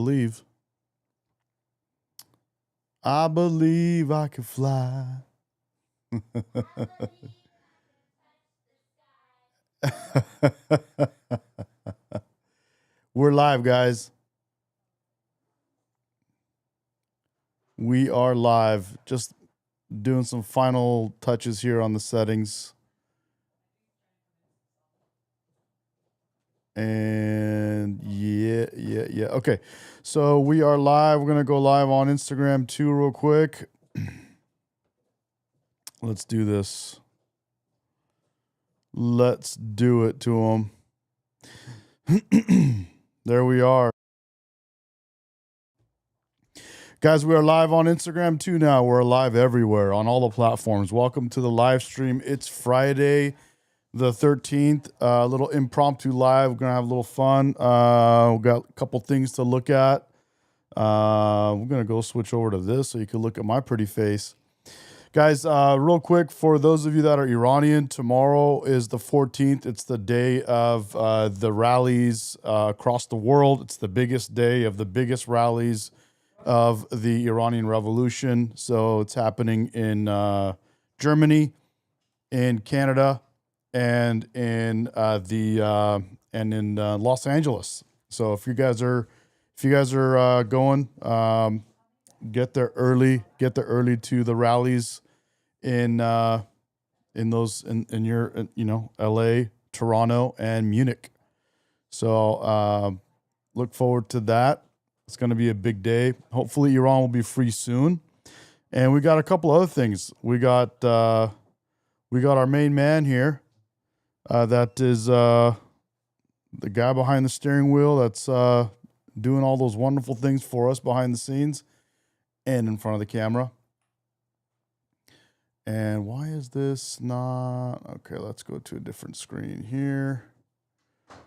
Believe. I believe I can fly. We're live, guys. We are live. Just doing some final touches here on the settings. And yeah. Okay. So we are live. We're going to go live on Instagram too, real quick. Let's do this. Let's do it to them. There we are. Guys, we are live on Instagram too now. We're live everywhere on all the platforms. Welcome to the live stream. It's Friday the 13th. A little impromptu live. We're going to have a little fun. We've got a couple things to look at. We're going to go switch over to this so you can look at my pretty face. Guys, real quick, for those of you that are Iranian, tomorrow is the 14th. It's the day of the rallies across the world. It's the biggest day of the biggest rallies of the Iranian Revolution. So it's happening in Germany, in Canada, and in Los Angeles. So if you guys are going, get there early to the rallies in LA, Toronto, and Munich. So look forward to that. It's going to be a big day. Hopefully Iran will be free soon. And we got a couple other things. We got our main man here. That is the guy behind the steering wheel that's doing all those wonderful things for us behind the scenes and in front of the camera. And why is this not... Okay, let's go to a different screen here.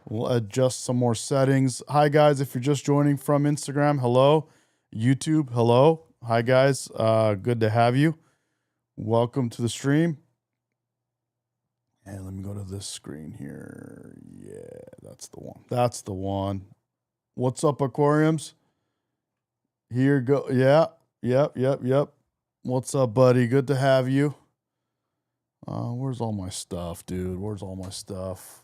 We'll adjust some more settings. Hi, guys. If you're just joining from Instagram, hello. YouTube, hello. Hi, guys. Good to have you. Welcome to the stream. And let me go to this screen here. Yeah, that's the one. That's the one. What's up, aquariums? Here go. Yeah. Yep. What's up, buddy? Good to have you. Where's all my stuff, dude? Where's all my stuff?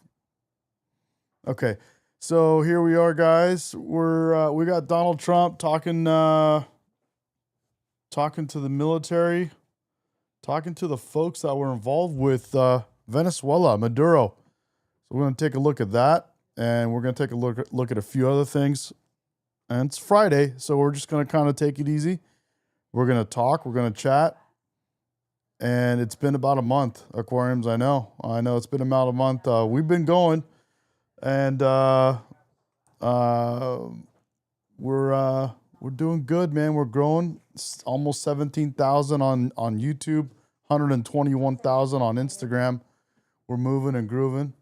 Okay, so here we are, guys. We got Donald Trump talking to the military, talking to the folks that were involved with Venezuela, Maduro. So we're going to take a look at that, and we're going to take a look at a few other things. And it's Friday, so we're just going to kind of take it easy. We're going to talk. We're going to chat. And it's been about a month, aquariums. I know it's been about a month. We've been going. And we're doing good, man. We're growing. Almost 17,000 on YouTube, 121,000 on Instagram. We're moving and grooving.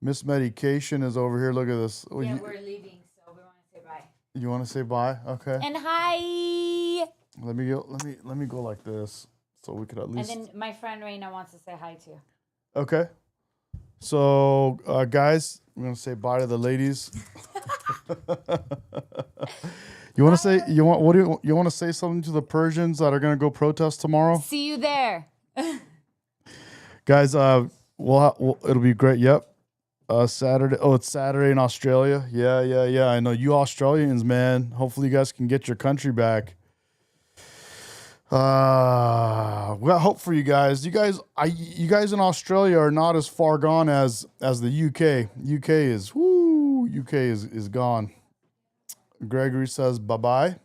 Miss Medication is over here. Look at this. We're leaving, so we want to say bye. You want to say bye? Okay. And hi. Let me go like this so we could at least. And then my friend Raina wants to say hi too. Okay. So, guys, I'm gonna say bye to the ladies. You want to say something to the Persians that are gonna go protest tomorrow? See you there, guys. It'll be great. Yep. Saturday. Oh, it's Saturday in Australia. Yeah. I know you Australians, man. Hopefully, you guys can get your country back. We got hope for you guys. You guys in Australia are not as far gone as the UK. UK is gone. Gregory says bye-bye.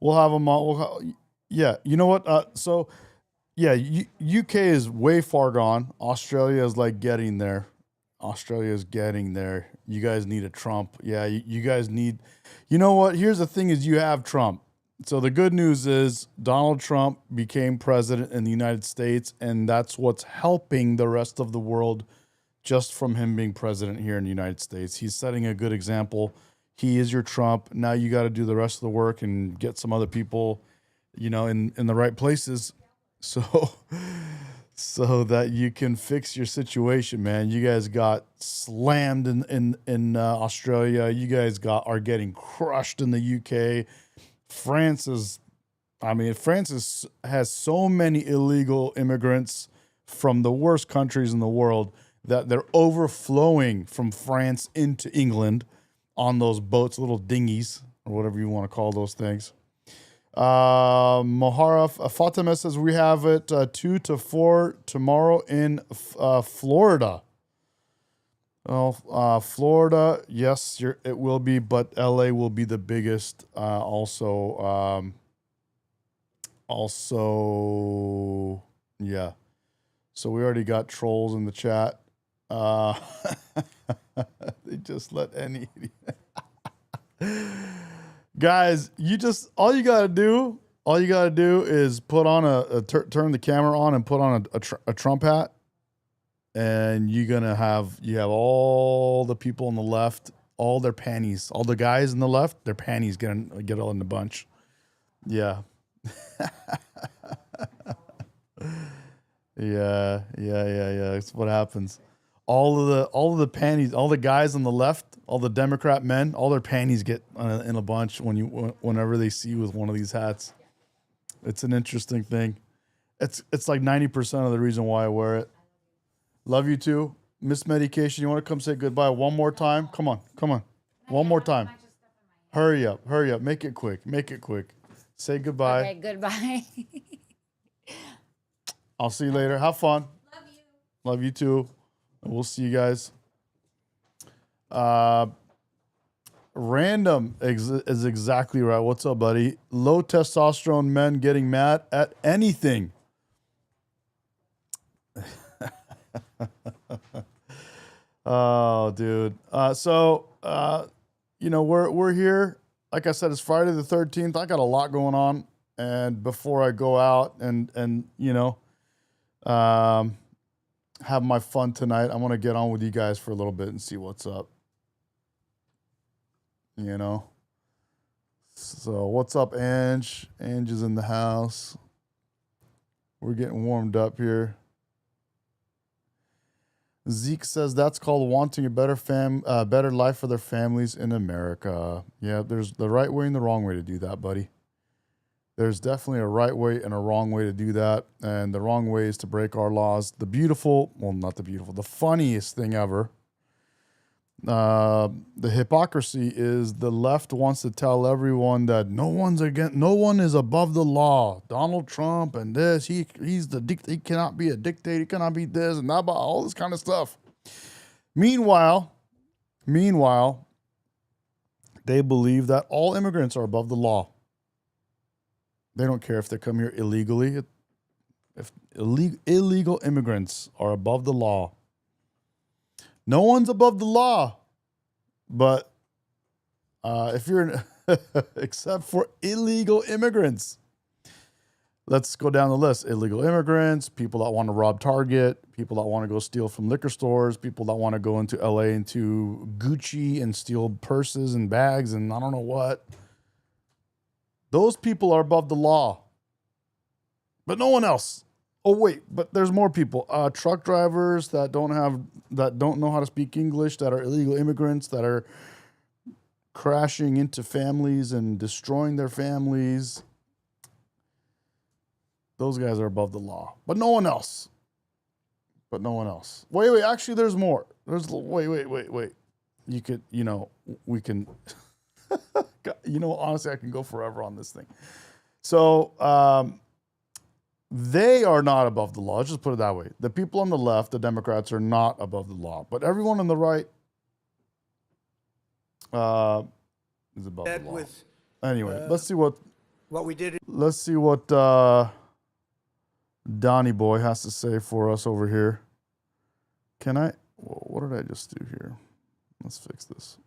We'll have them all. Yeah, you know what? UK is way far gone. Australia is like getting there. Australia is getting there. You guys need a Trump. Yeah, you guys need... You know what? Here's the thing is you have Trump. So the good news is Donald Trump became president in the United States, and that's what's helping the rest of the world just from him being president here in the United States. He's setting a good example. He is your Trump. Now you got to do the rest of the work and get some other people, in the right places. So so that you can fix your situation, man. You guys got slammed in Australia. You guys are getting crushed in the UK. France is, has so many illegal immigrants from the worst countries in the world that they're overflowing from France into England on those boats, little dinghies or whatever you want to call those things. Mohara Fatima says we have it 2 to 4 tomorrow in Florida. Well, Florida, yes, it will be, but LA will be the biggest. Also, yeah. So we already got trolls in the chat. They just let any guys. All you gotta do is put on turn the camera on and put on a Trump hat, and you have all the people on the left, all their panties, all the guys on the left, their panties get all in the bunch. Yeah. Yeah. That's what happens. All of the panties, all the guys on the left, all the Democrat men, all their panties get in a bunch whenever they see you with one of these hats. It's an interesting thing. It's like 90% of the reason why I wear it. Love you too. Miss Medication, you want to come say goodbye one more time? Come on. One more time. Hurry up. Make it quick. Say goodbye. Okay, goodbye. I'll see you later. Have fun. Love you too. And we'll see you guys. Random is exactly right. What's up, buddy? Low testosterone men getting mad at anything. Oh, dude. We're here. Like I said, it's Friday the 13th. I got a lot going on. And before I go out and have my fun tonight, I want to get on with you guys for a little bit and see what's up. So what's up, Ange? Ange is in the house. We're getting warmed up here. Zeke says that's called wanting a better life for their families in America. Yeah, there's the right way and the wrong way to do that, buddy. There's definitely a right way and a wrong way to do that. And the wrong way is to break our laws. The funniest thing ever. The hypocrisy is the left wants to tell everyone that no one is above the law. Donald Trump and this, he cannot be a dictator, he cannot be this and that, about all this kind of stuff. Meanwhile, they believe that all immigrants are above the law. They don't care if they come here illegally. If illegal immigrants are above the law. No one's above the law, but if you're except for illegal immigrants. Let's go down the list. Illegal immigrants, people that want to rob Target, people that want to go steal from liquor stores, people that want to go into LA into Gucci and steal purses and bags and I don't know what. Those people are above the law, but no one else. Oh wait, but there's more people. Truck drivers that don't know how to speak English, that are illegal immigrants, that are crashing into families and destroying their families. Those guys are above the law, but no one else. Wait. Actually, there's more. Wait. We can. Honestly, I can go forever on this thing. So, they are not above the law. Let's just put it that way. The people on the left, the Democrats, are not above the law. But everyone on the right is above the law. Anyway, let's see what we did. Let's see what Donnie Boy has to say for us over here. What did I just do here? Let's fix this.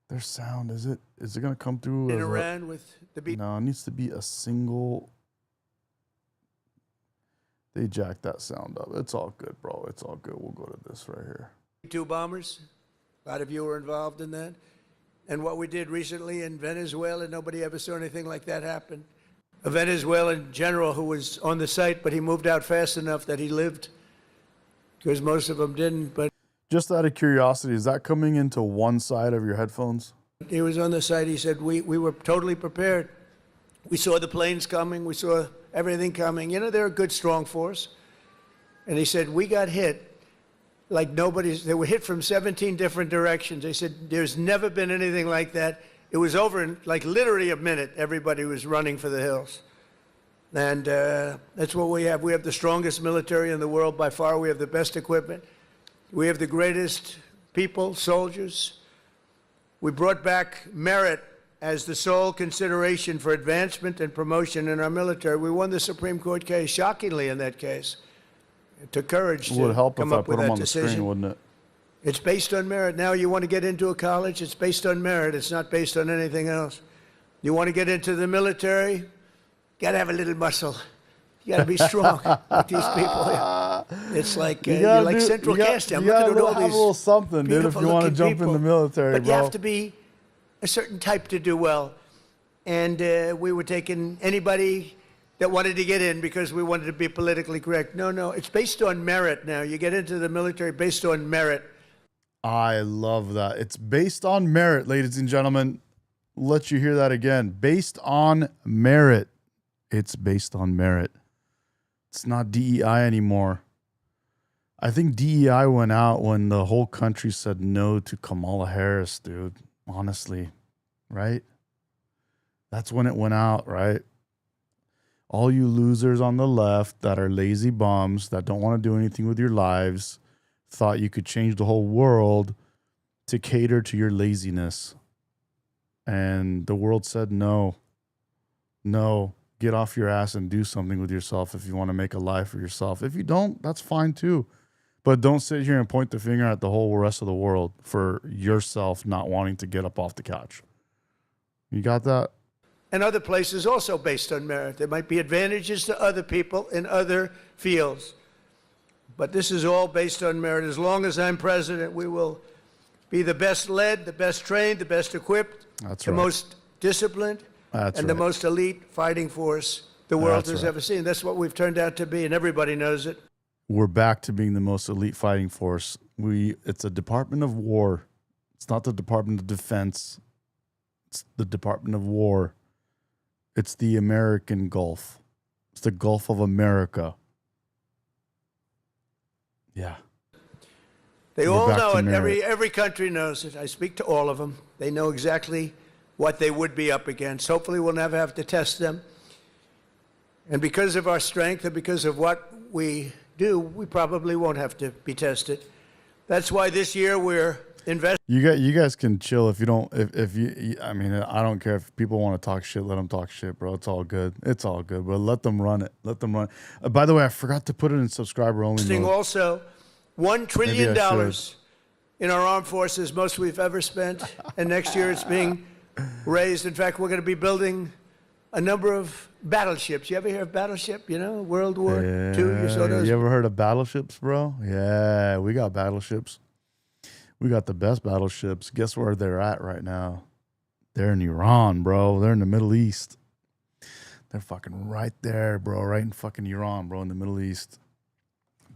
Their sound, is it going to come through? In Iran with the beat. No, it needs to be a single. They jacked that sound up. It's all good, bro. It's all good. We'll go to this right here. 2 bombers. A lot of you were involved in that. And what we did recently in Venezuela, nobody ever saw anything like that happen. a Venezuelan general who was on the site, but he moved out fast enough that he lived, because most of them didn't. But Just out of curiosity, is that coming into one side of your headphones? he was on the site. He said, we were totally prepared. We saw the planes coming. We saw everything coming. You know, they're a good, strong force. And he said, we got hit like nobody's. They were hit from 17 different directions. They said, there's never been anything like that. It was over in like literally a minute. Everybody was running for the hills. And that's what we have. We have the strongest military in the world by far. We have the best equipment. We have the greatest people, soldiers. We brought back merit as the sole consideration for advancement and promotion in our military. We won the Supreme Court case, shockingly in that case. It took courage It would to help come if I up put with them that on the decision. screen, wouldn't it? It's based on merit. Now you want to get into a college, it's based on merit. It's not based on anything else. You want to get into the military, you got to have a little muscle. You got to be strong like these people. Yeah. It's like you're like central casting. I'm looking at all have a these little something, dude, if you want to beautiful-looking jump in the people. military, But bro. you have to be a certain type to do well. And we were taking anybody that wanted to get in because we wanted to be politically correct. No, it's based on merit now. You get into the military based on merit. I love that. It's based on merit, ladies and gentlemen. Let you hear that again. Based on merit. It's based on merit. It's not DEI anymore. I think DEI went out when the whole country said no to Kamala Harris, dude. Honestly, right? That's when it went out, right? All you losers on the left that are lazy bums that don't want to do anything with your lives thought you could change the whole world to cater to your laziness. And the world said no. No. Get off your ass and do something with yourself if you want to make a life for yourself. If you don't, that's fine too. But don't sit here and point the finger at the whole rest of the world for yourself not wanting to get up off the couch. You got that? And other places also based on merit. There might be advantages to other people in other fields. But this is all based on merit. As long as I'm president, we will be the best led, the best trained, the best equipped, That's the right. most disciplined, That's and right. the most elite fighting force the world That's has right. ever seen. That's what we've turned out to be, and everybody knows it. We're back to being the most elite fighting force. It's a Department of War. It's not the Department of Defense. It's the Department of War. It's the American Gulf. It's the Gulf of America. Yeah. They We're all back know to it. merit. Every country knows it. I speak to all of them. They know exactly what they would be up against. Hopefully, we'll never have to test them. And because of our strength and because of what we do, we probably won't have to be tested. That's why this year we're investing. You guys can chill if you don't. If you, I mean, I don't care if people want to talk shit. Let them talk shit, bro. It's all good. It's all good, bro. Let them run it. Let them run. By the way, I forgot to put it in subscriber only mode. Also $1 trillion Maybe I should. in our armed forces, most we've ever spent. And next year it's being raised. In fact, we're going to be building a number of battleships. You ever hear of battleship? You know, World War II. You saw those. You ever heard of battleships, bro? Yeah, we got battleships. We got the best battleships. Guess where they're at right now? They're in Iran, bro. They're in the Middle East. They're fucking right there, bro. Right in fucking Iran, bro, in the Middle East.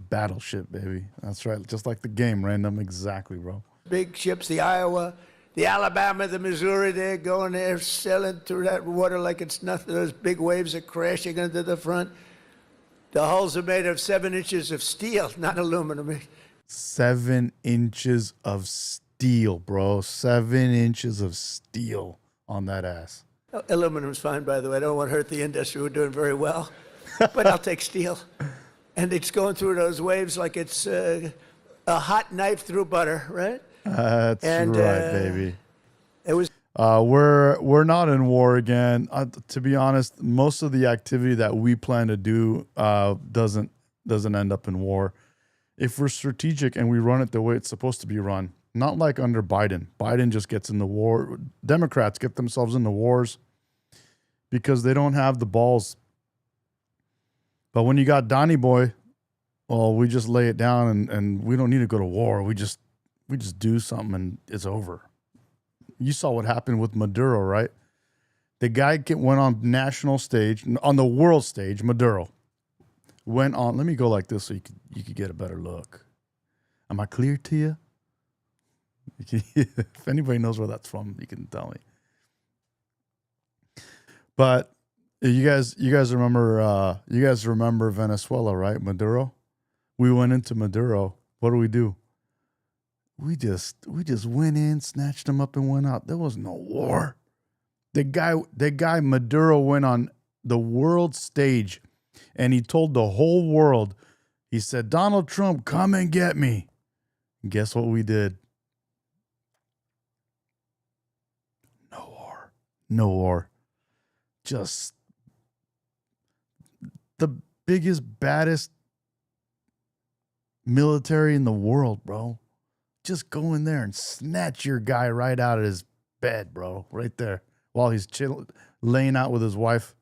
Battleship, baby. That's right. Just like the game, random. Exactly, bro. Big ships, the Iowa, the Alabama, the Missouri, they're going there, sailing through that water like it's nothing. Those big waves are crashing into the front. The hulls are made of 7 inches of steel, not aluminum. 7 inches of steel, bro. 7 inches of steel on that ass. Aluminum's fine, by the way. I don't want to hurt the industry. We're doing very well. But I'll take steel. And it's going through those waves like it's a hot knife through butter, right? That's right, baby. It was. We're not in war again. To be honest, most of the activity that we plan to do doesn't end up in war. If we're strategic and we run it the way it's supposed to be run, not like under Biden. Biden just gets in the war. Democrats get themselves into wars because they don't have the balls. But when you got Donnie Boy, well, we just lay it down and we don't need to go to war. We just do something and it's over. You saw what happened with Maduro, right? The guy went on national stage, on the world stage, Maduro. Went on, let me go like this so you could get a better look. Am I clear to you? If anybody knows where that's from, you can tell me. But you guys remember Venezuela, right? Maduro. We went into Maduro. What do? We just went in, snatched him up, and went out. There was no war. The guy Maduro went on the world stage, and he told the whole world. He said, "Donald Trump, come and get me." And guess what we did? No war. Just the biggest, baddest military in the world, bro. Just go in there and snatch your guy right out of his bed, bro. Right there. While he's laying out with his wife.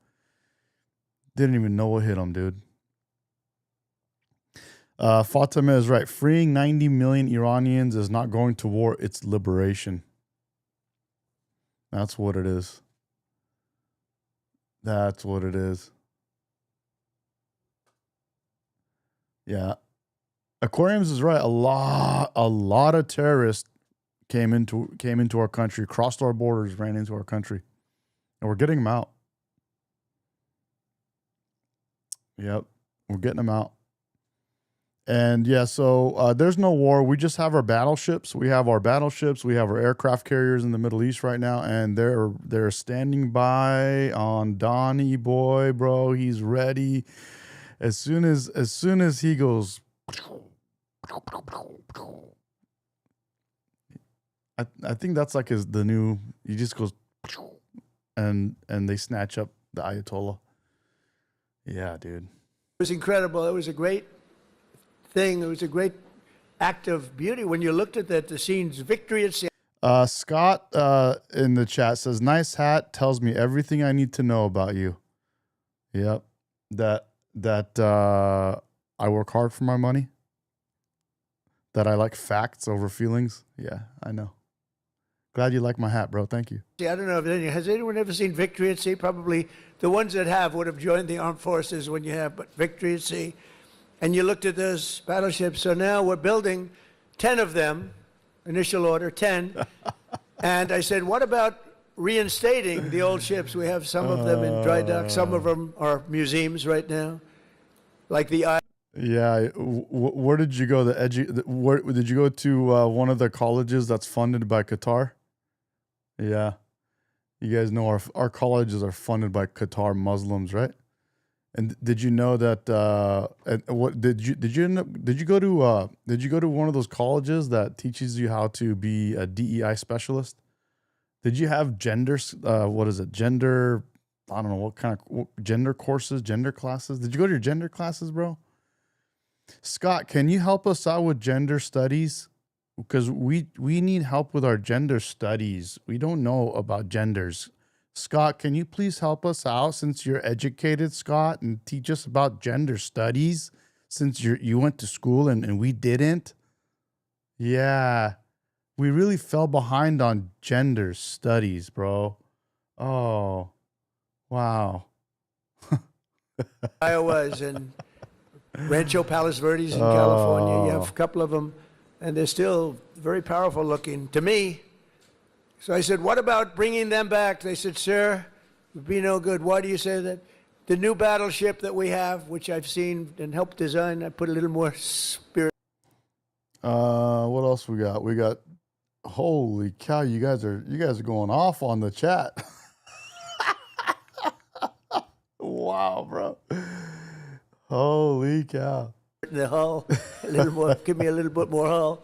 Didn't even know what hit him, dude. Fatima is right. Freeing 90 million Iranians is not going to war. It's liberation. That's what it is. That's what it is. Yeah. Aquariums is right. A lot of terrorists came into our country, crossed our borders, ran into our country. And we're getting them out. Yep. We're getting them out. And yeah, so there's no war. We just have our battleships. We have our aircraft carriers in the Middle East right now, and they're standing by on Donnie boy, bro. He's ready. As soon as he goes, I think that's like the new. He just goes, and they snatch up the Ayatollah. Yeah, dude. It was incredible. It was a great thing. It was a great act of beauty when you looked at that. The scenes, victory at sea. Scott in the chat says, "Nice hat. Tells me everything I need to know about you." Yep. That I work hard for my money. That I like facts over feelings. Yeah, I know. Glad you like my hat, bro. Thank you. I don't know if has anyone ever seen Victory at Sea? Probably the ones that have would have joined the armed forces when you have, but Victory at Sea. And you looked at those battleships. So now we're building 10 of them, initial order, 10. And I said, what about reinstating the old ships? We have some of them in dry dock. Some of them are museums right now, like the Yeah, where did you go? Where did you go to? One of the colleges that's funded by Qatar. Yeah, you guys know our colleges are funded by Qatar Muslims, right? And did you know that? What did you go to one of those colleges that teaches you how to be a DEI specialist? Did you have gender? What is it? Gender? I don't know what kind of gender courses, gender classes. Did you go to your gender classes, bro? Scott, can you help us out with gender studies? Because we need help with our gender studies. We don't know about genders. Scott, can you please help us out since you're educated, Scott, and teach us about gender studies since you went to school and we didn't? Yeah. We really fell behind on gender studies, bro. Oh. Wow. Iowas and Rancho Palos Verdes in California. You have a couple of them, and they're still very powerful looking to me. So I said, what about bringing them back? They said, sir, it would be no good. Why do you say that? The new battleship that we have, which I've seen and helped design, I put a little more spirit. What else we got? We got, holy cow, you guys are going off on the chat. Wow, bro. Holy cow. The hull, a little more, give me a little bit more hull.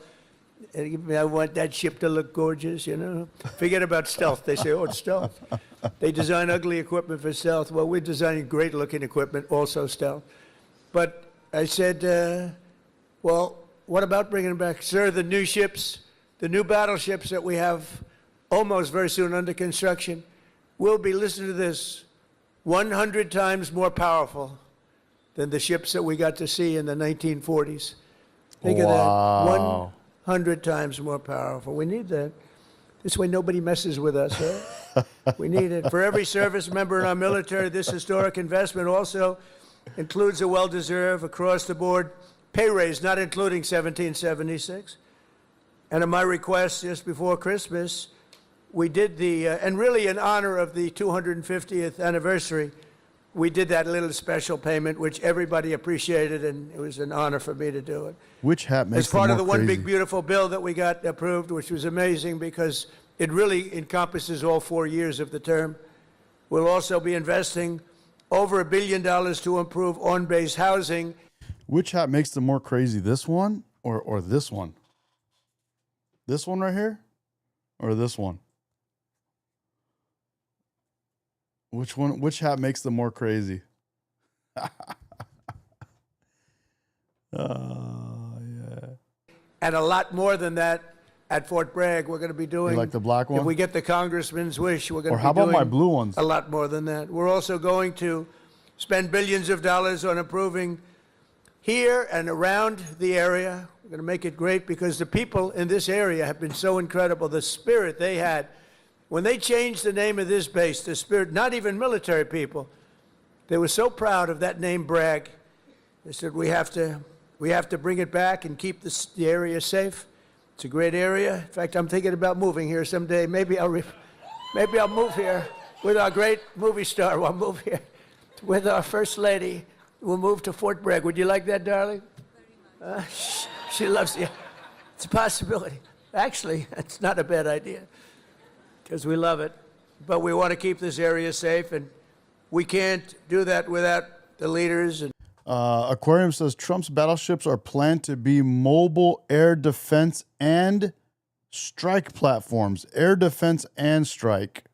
And I want that ship to look gorgeous, you know. Forget about stealth. They say, oh, it's stealth. They design ugly equipment for stealth. Well, we're designing great looking equipment, also stealth. But I said, well, what about bringing them back? Sir, the new ships, the new battleships that we have almost very soon under construction will be, listen to this, 100 times more powerful than the ships that we got to see in the 1940s. Think of that. 100 times more powerful. We need that. This way nobody messes with us, right? We need it. For every service member in our military, this historic investment also includes a well-deserved, across-the-board pay raise, not including 1776. And at my request just before Christmas, we did and really in honor of the 250th anniversary, we did that little special payment, which everybody appreciated, and it was an honor for me to do it. Which hat makes As part them of the more one crazy? big beautiful bill that we got approved, which was amazing because it really encompasses all 4 years of the term. We'll also be investing over $1 billion to improve on-base housing. Which hat makes them more crazy? This one or this one? This one right here? Or this one? Which one? Which hat makes them more crazy? Yeah. And a lot more than that at Fort Bragg. We're going to be doing. You like the black one? If we get the congressman's wish, we're going Or to be how about doing my blue ones? a lot more than that. We're also going to spend billions of dollars on improving here and around the area. We're going to make it great because the people in this area have been so incredible. The spirit they had when they changed the name of this base, the spirit, not even military people, they were so proud of that name, Bragg. They said, we have to bring it back and keep the area safe. It's a great area. In fact, I'm thinking about moving here someday. Maybe I'll move here with our great movie star. We'll move here with our first lady. We'll move to Fort Bragg. Would you like that, darling? She loves you. It's a possibility. Actually, it's not a bad idea because we love it. But we want to keep this area safe, and we can't do that without the leaders. And Aquarium says Trump's battleships are planned to be mobile air defense and strike platforms. Air defense and strike.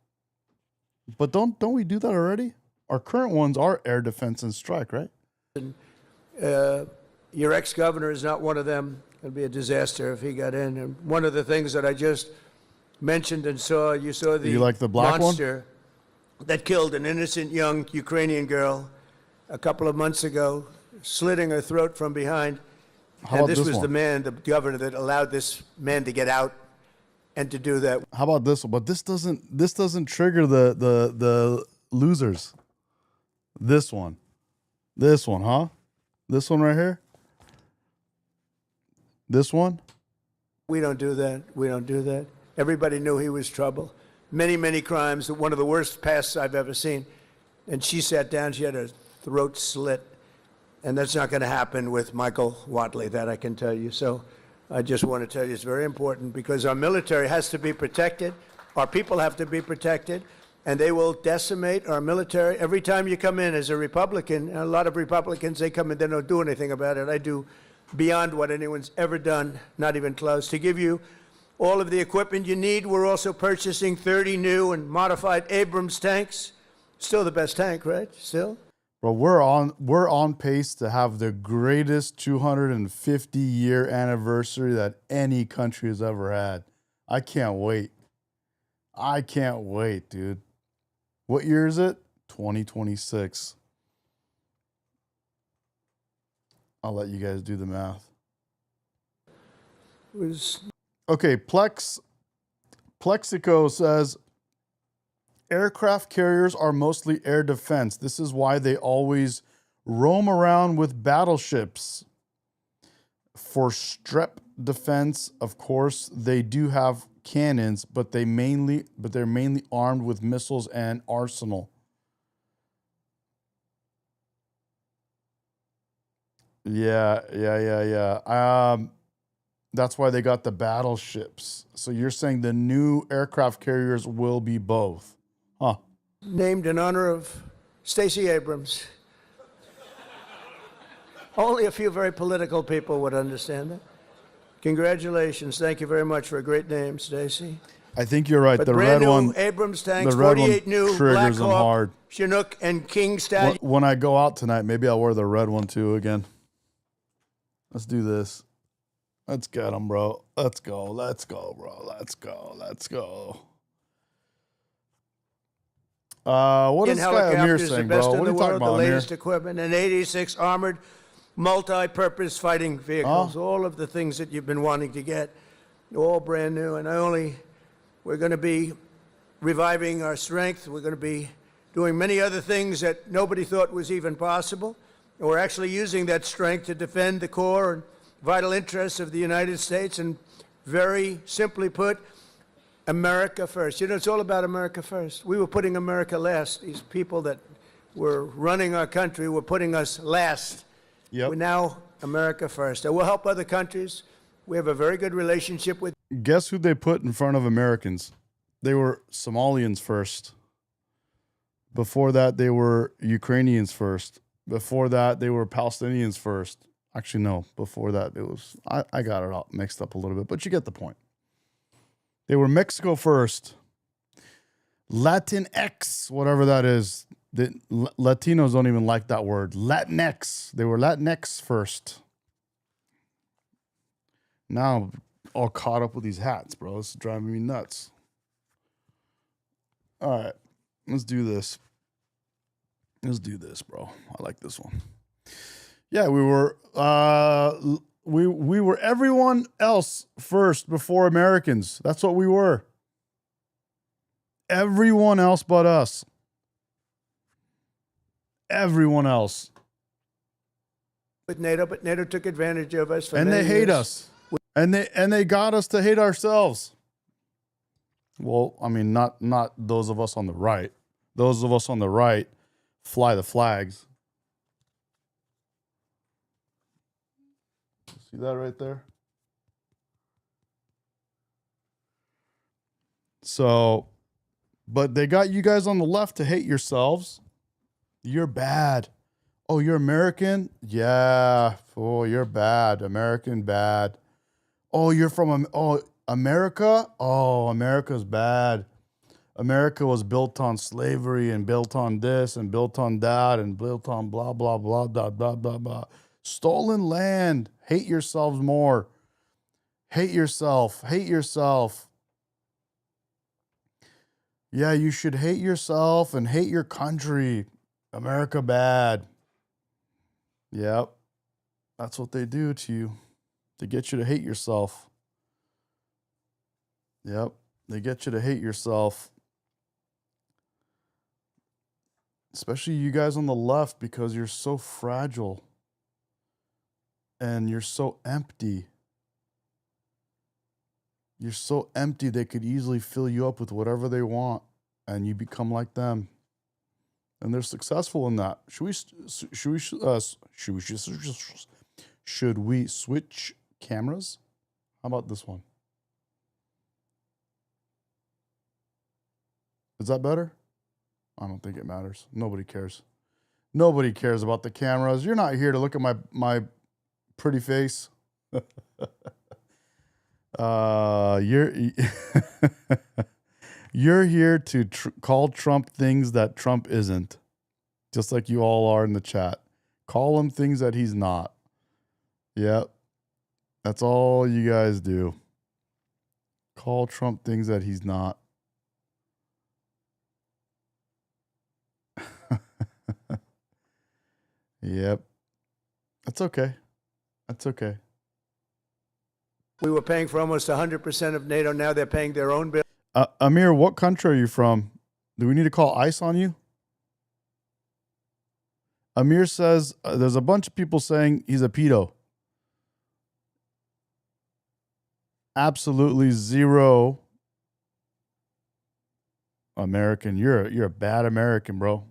But don't we do that already? Our current ones are air defense and strike, right? Your ex-governor is not one of them. It'd be a disaster if he got in. And one of the things that I just mentioned and saw, you saw the You like the black one? monster that killed an innocent young Ukrainian girl a couple of months ago, slitting her throat from behind. How And about this this was one? the man, the governor, that allowed this man to get out and to do that. How about this one? But this doesn't trigger the losers. This one, huh? This one right here. This one. We don't do that. We don't do that. Everybody knew he was trouble. Many, many crimes. One of the worst pasts I've ever seen. And she sat down. She had her throat slit. And that's not going to happen with Michael Watley, that I can tell you. So I just want to tell you it's very important because our military has to be protected. Our people have to be protected. And they will decimate our military. Every time you come in as a Republican, and a lot of Republicans, they come in, they don't do anything about it. I do beyond what anyone's ever done, not even close. To give you all of the equipment you need, we're also purchasing 30 new and modified Abrams tanks. Still the best tank, right? Still? Bro, we're on pace to have the greatest 250-year anniversary that any country has ever had. I can't wait. I can't wait, dude. What year is it? 2026. I'll let you guys do the math. It was Okay, Plexico says aircraft carriers are mostly air defense. This is why they always roam around with battleships. For strep defense, of course, they do have cannons, but they're mainly armed with missiles and arsenal. Yeah. That's why they got the battleships. So you're saying the new aircraft carriers will be both, huh? named in honor of Stacey Abrams. Only a few very political people would understand that. Congratulations. Thank you very much for a great name, Stacey. I think you're right. But The brand red new one, Abrams tanks, the red one 48 new Black triggers them Hawk, hard. Chinook, and King Stallion. When I go out tonight, maybe I'll wear the red one too again. Let's do this. Let's get them, bro. Let's go, bro. Let's go. What is Sky Amir Helicopters, the saying, best bro? in What the are you talking world, the about, Amir? latest equipment, and 86 armored multi-purpose fighting vehicles. All of the things that you've been wanting to get, all brand new. And we're going to be reviving our strength. We're going to be doing many other things that nobody thought was even possible. And we're actually using that strength to defend the core and vital interests of the United States. And very simply put, America first. You know, it's all about America first. We were putting America last. These people that were running our country were putting us last. Yep. We're now America first. And we'll help other countries. We have a very good relationship with. Guess who they put in front of Americans? They were Somalians first. Before that, they were Ukrainians first. Before that, they were Palestinians first. Actually, no. Before that, it was... I got it all mixed up a little bit, but you get the point. They were Mexico first. Latinx, whatever that is. Latinos don't even like that word. Latinx. They were Latinx first. Now I'm all caught up with these hats, bro. This is driving me nuts. All right. Let's do this. Let's do this, bro. I like this one. Yeah, we were we were everyone else first before Americans. That's what we were. Everyone else but us. Everyone else. With NATO, but NATO took advantage of us. For And they many hate years. us. And they got us to hate ourselves. Well, I mean, not those of us on the right. Those of us on the right fly the flags. See that right there? So, but they got you guys on the left to hate yourselves. You're bad. Oh, you're American? Yeah. Oh, you're bad. American bad. Oh, you're from America? Oh, America's bad. America was built on slavery and built on this and built on that and built on blah, blah, blah, blah, blah, blah, blah. Stolen land. Hate yourselves more. Hate yourself. Hate yourself. Yeah, you should hate yourself and hate your country. America bad. Yep. That's what they do to you. To get you to hate yourself. Yep. They get you to hate yourself. Especially you guys on the left, because you're so fragile. And you're so empty. You're so empty they could easily fill you up with whatever they want. And you become like them. And they're successful in that. Should we switch cameras? How about this one? Is that better? I don't think it matters. Nobody cares. Nobody cares about the cameras. You're not here to look at my pretty face. You're you're here to call Trump things that Trump isn't. Just like you all are in the chat. Call him things that he's not. Yep. That's all you guys do. Call Trump things that he's not. Yep. That's okay. That's okay. We were paying for almost 100% of NATO. Now they're paying their own bill. Amir, what country are you from? Do we need to call ICE on you? Amir says there's a bunch of people saying he's a pedo. Absolutely zero American. You're a bad American, bro.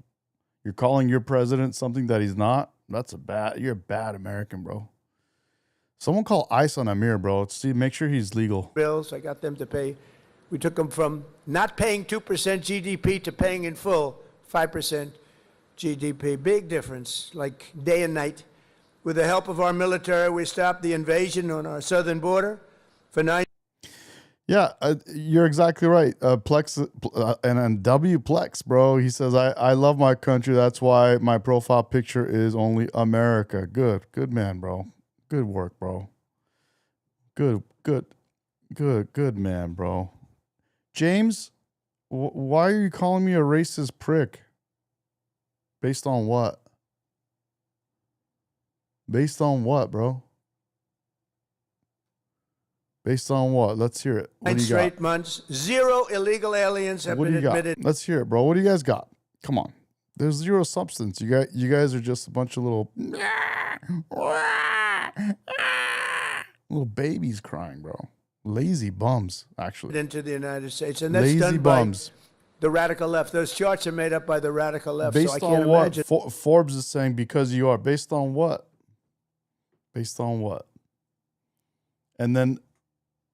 You're calling your president something that he's not. You're a bad American, bro. Someone call ICE on Amir, bro. Let's see, make sure he's legal. Bills. I got them to pay. We took them from not paying 2% GDP to paying in full 5% GDP. Big difference, like day and night. With the help of our military, we stopped the invasion on our southern border for 9. Yeah, you're exactly right. Plex and W Plex, bro. He says, I love my country. That's why my profile picture is only America. Good man, bro. Good work, bro. Good man, bro. James, why are you calling me a racist prick? Based on what? Based on what, bro? Based on what? Let's hear it. What Nine do you got? straight months. 0 illegal aliens have What do been you got? admitted. Let's hear it, bro. What do you guys got? Come on. There's zero substance. You guys are just a bunch of little babies crying, bro. Lazy bums, actually. Into the United States, and that's Lazy done bums. by the radical left. Those charts are made up by the radical left. Based so I can't on what? imagine. Forbes is saying because you are. Based on what? Based on what? And then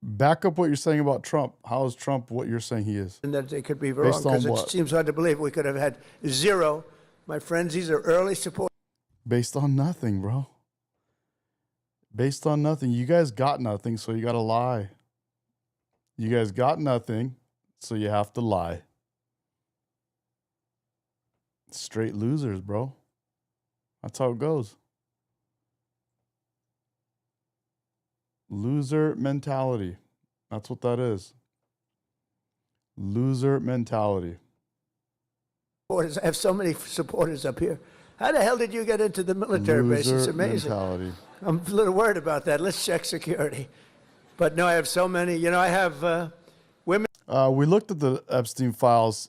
back up what you're saying about Trump. How is Trump what you're saying he is? And that they could be wrong, Based on because it what? seems hard to believe we could have had 0. My friends, these are early supporters Based on nothing, bro. Based on nothing. You guys got nothing, so you got to lie. You guys got nothing, so you have to lie. Straight losers, bro. That's how it goes. Loser mentality. That's what that is. Loser mentality. supporters. I have so many supporters up here. How the hell did you get into the military base? It's Loser amazing. mentality. I'm a little worried about that. Let's check security. But no, I have so many. You know, I have women. We looked at the Epstein files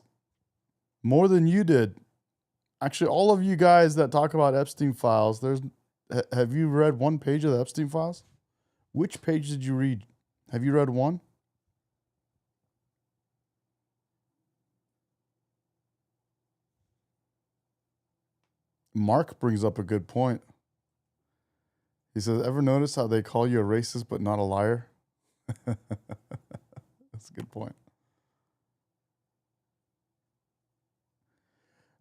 more than you did. Actually, all of you guys that talk about Epstein files, have you read one page of the Epstein files? Which page did you read? Have you read one? Mark brings up a good point. He says, ever notice how they call you a racist but not a liar? That's a good point.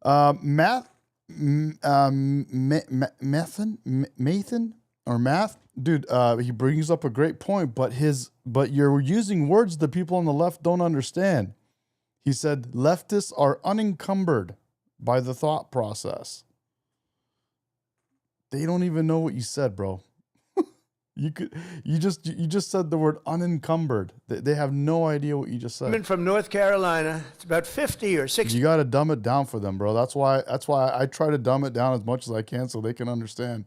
Math, dude. He brings up a great point, but you're using words that people on the left don't understand. He said leftists are unencumbered by the thought process. They don't even know what you said, bro. You just said the word unencumbered. They have no idea what you just said. Women from North Carolina. It's about 50 or 60. You got to dumb it down for them, bro. That's why I try to dumb it down as much as I can so they can understand,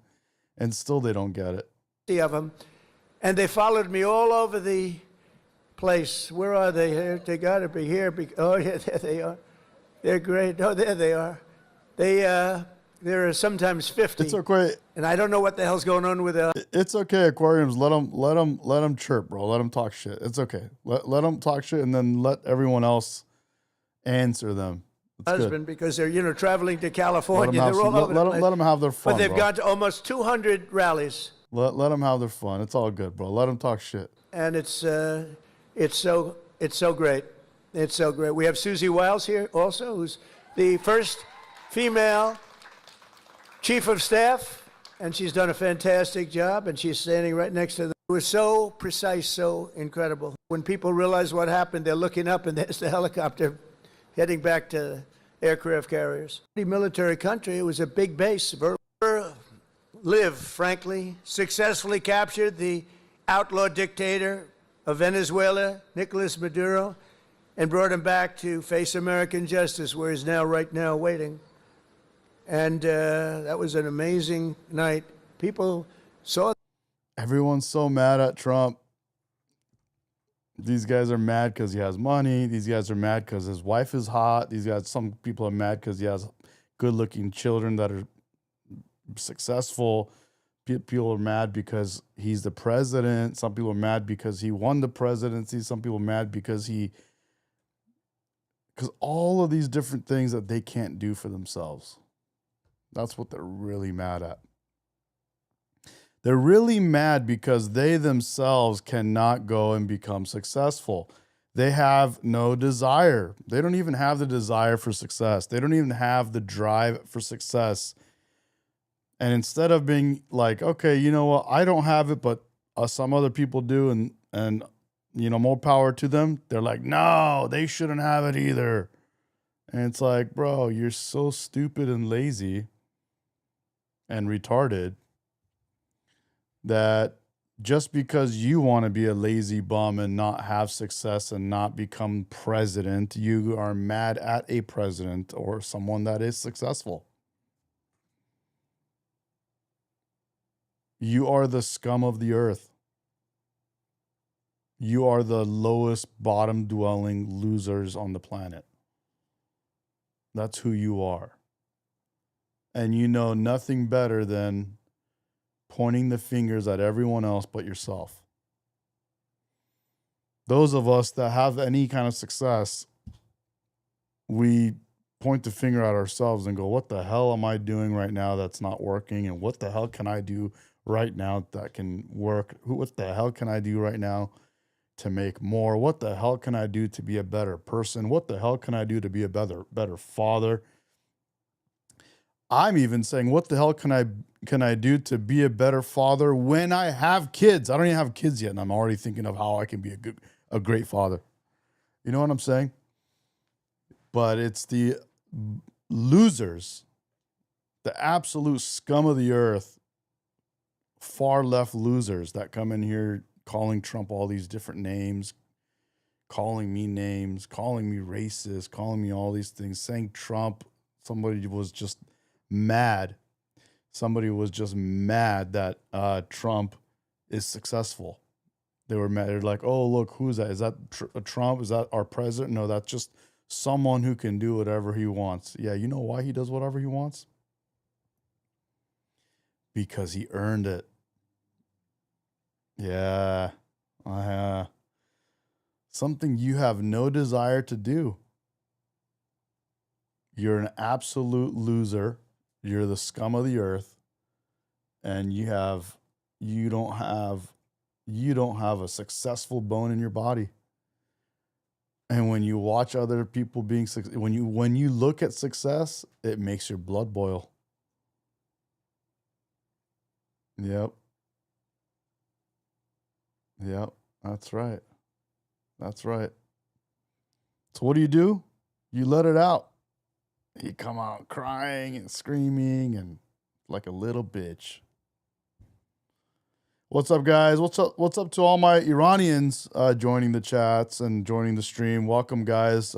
and still they don't get it. Of them, and they followed me all over the place. Where are they? Here, they got to be here. Oh yeah, there they are. They're great. Oh, there they are. There are sometimes 50. It's okay. And I don't know what the hell's going on with It's okay, aquariums. Let them chirp, bro. Let them talk shit. It's okay. Let them talk shit, and then let everyone else answer them. It's husband, good. because they're traveling to California. Let They're all over the place. them have their fun. But they've bro. gone to almost 200 rallies. Let them have their fun. It's all good, bro. Let them talk shit. And it's so great. It's so great. We have Susie Wiles here also, who's the first female chief of staff, and she's done a fantastic job, and she's standing right next to them. It was so precise, so incredible. When people realize what happened, they're looking up, and there's the helicopter heading back to aircraft carriers. Military country, it was a big base. Live, frankly, successfully captured the outlaw dictator of Venezuela, Nicolas Maduro, and brought him back to face American justice, where he's right now waiting. And that was an amazing night. People saw. Everyone's so mad at Trump. These guys are mad because he has money. These guys are mad because his wife is hot. Some people are mad because he has good-looking children that are successful. People are mad because he's the president. Some people are mad because he won the presidency. Some people are mad because all of these different things that they can't do for themselves. That's what they're really mad at. They're really mad because they themselves cannot go and become successful. They have no desire. They don't even have the desire for success. They don't even have the drive for success. And instead of being like, okay, you know what, I don't have it, but some other people do, and more power to them, they're like, no, they shouldn't have it either. And it's like, bro, you're so stupid and lazy and retarded that just because you want to be a lazy bum and not have success and not become president, you are mad at a president or someone that is successful. You are the scum of the earth. You are the lowest bottom dwelling losers on the planet. That's who you are. And you know nothing better than pointing the fingers at everyone else but yourself. Those of us that have any kind of success, we point the finger at ourselves and go, what the hell am I doing right now that's not working? And what the hell can I do right now that can work? What the hell can I do right now to make more? What the hell can I do to be a better person? What the hell can I do to be a better father? I'm even saying, what the hell can I do to be a better father when I have kids? I don't even have kids yet, and I'm already thinking of how I can be a great father. You know what I'm saying? But it's the losers, the absolute scum of the earth, far left losers that come in here calling Trump all these different names, calling me names, calling me racist, calling me all these things, saying Trump, somebody was just mad. Somebody was just mad that Trump is successful. They were mad. They're like, oh, look, who's that? Is that Trump? Is that our president? No, that's just someone who can do whatever he wants. Yeah, you know why he does whatever he wants? Because he earned it. Yeah. Something you have no desire to do. You're an absolute loser. You're the scum of the earth. And you don't have a successful bone in your body. And when you watch other people being when you look at success, it makes your blood boil. Yep. That's right. So what do? You let it out. You come out crying and screaming and like a little bitch. What's up, guys? What's up to all my Iranians joining the chats and joining the stream? Welcome, guys.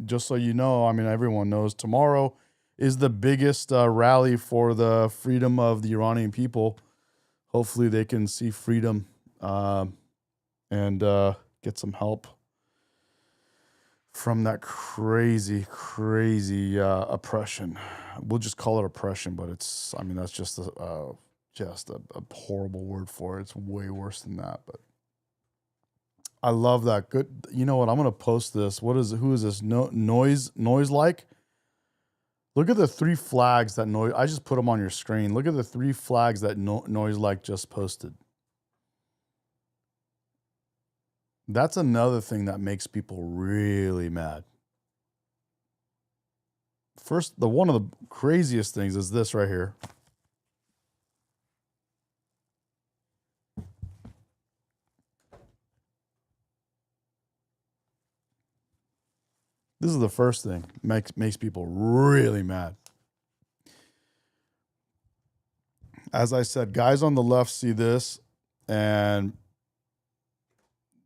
Just so you know, I mean, everyone knows tomorrow is the biggest rally for the freedom of the Iranian people. Hopefully they can see freedom and get some help from that crazy oppression. We'll just call it oppression, but that's just a horrible word for it. It's way worse than that, but I love that. Good. You know what? I'm going to post this. Who is this? Noise like? Look at the 3 flags that Noise, I just put them on your screen. Look at the 3 flags that Noise like just posted. That's another thing that makes people really mad. First, one of the craziest things is this right here. This is the first thing makes people really mad. As I said, guys on the left see this and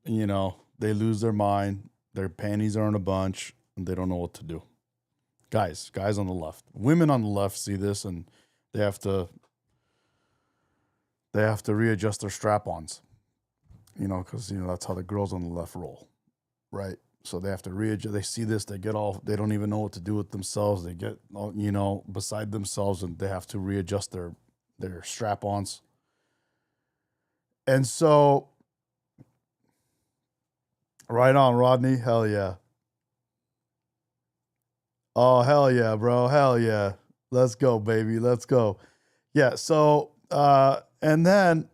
they lose their mind. Their panties are in a bunch and they don't know what to do. Guys on the left. Women on the left see this and they have to readjust their strap-ons. Because that's how the girls on the left roll, right? So they have to readjust. They see this, they don't even know what to do with themselves. They get beside themselves and they have to readjust their strap-ons. And so, right on, Rodney. Hell yeah. Oh, hell yeah, bro. Hell yeah. Let's go, baby. Let's go. Yeah. So, and then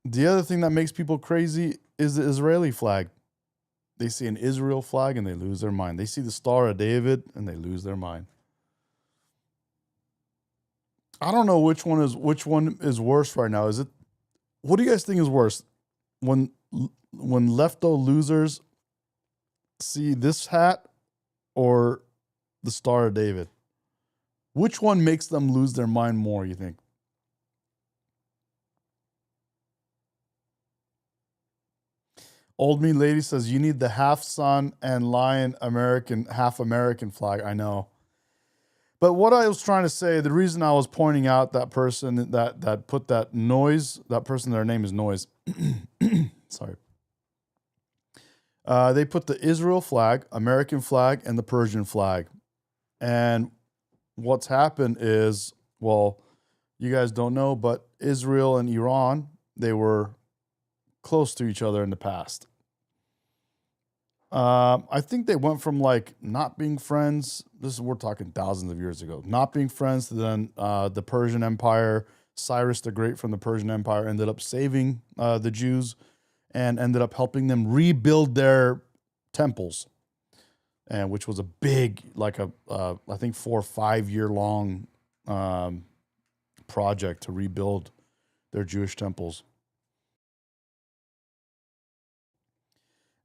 the other thing that makes people crazy is the Israeli flag. They see an Israel flag and they lose their mind. They see the Star of David and they lose their mind. I don't know which one is worse right now. What do you guys think is worse? When lefto losers see this hat or the Star of David? Which one makes them lose their mind more, you think? Old Me Lady says, you need the half sun and lion half American flag. I know. But what I was trying to say, the reason I was pointing out that person that put that Noise, that person, their name is Noise. Sorry. They put the Israel flag, American flag, and the Persian flag. And what's happened is, well, you guys don't know, but Israel and Iran, they were close to each other in the past. I think they went from like not being friends. We're talking thousands of years ago, not being friends to then the Persian Empire. Cyrus the Great from the Persian Empire ended up saving the Jews and ended up helping them rebuild their temples, and which was a big, like I think 4 or 5 year long project to rebuild their Jewish temples.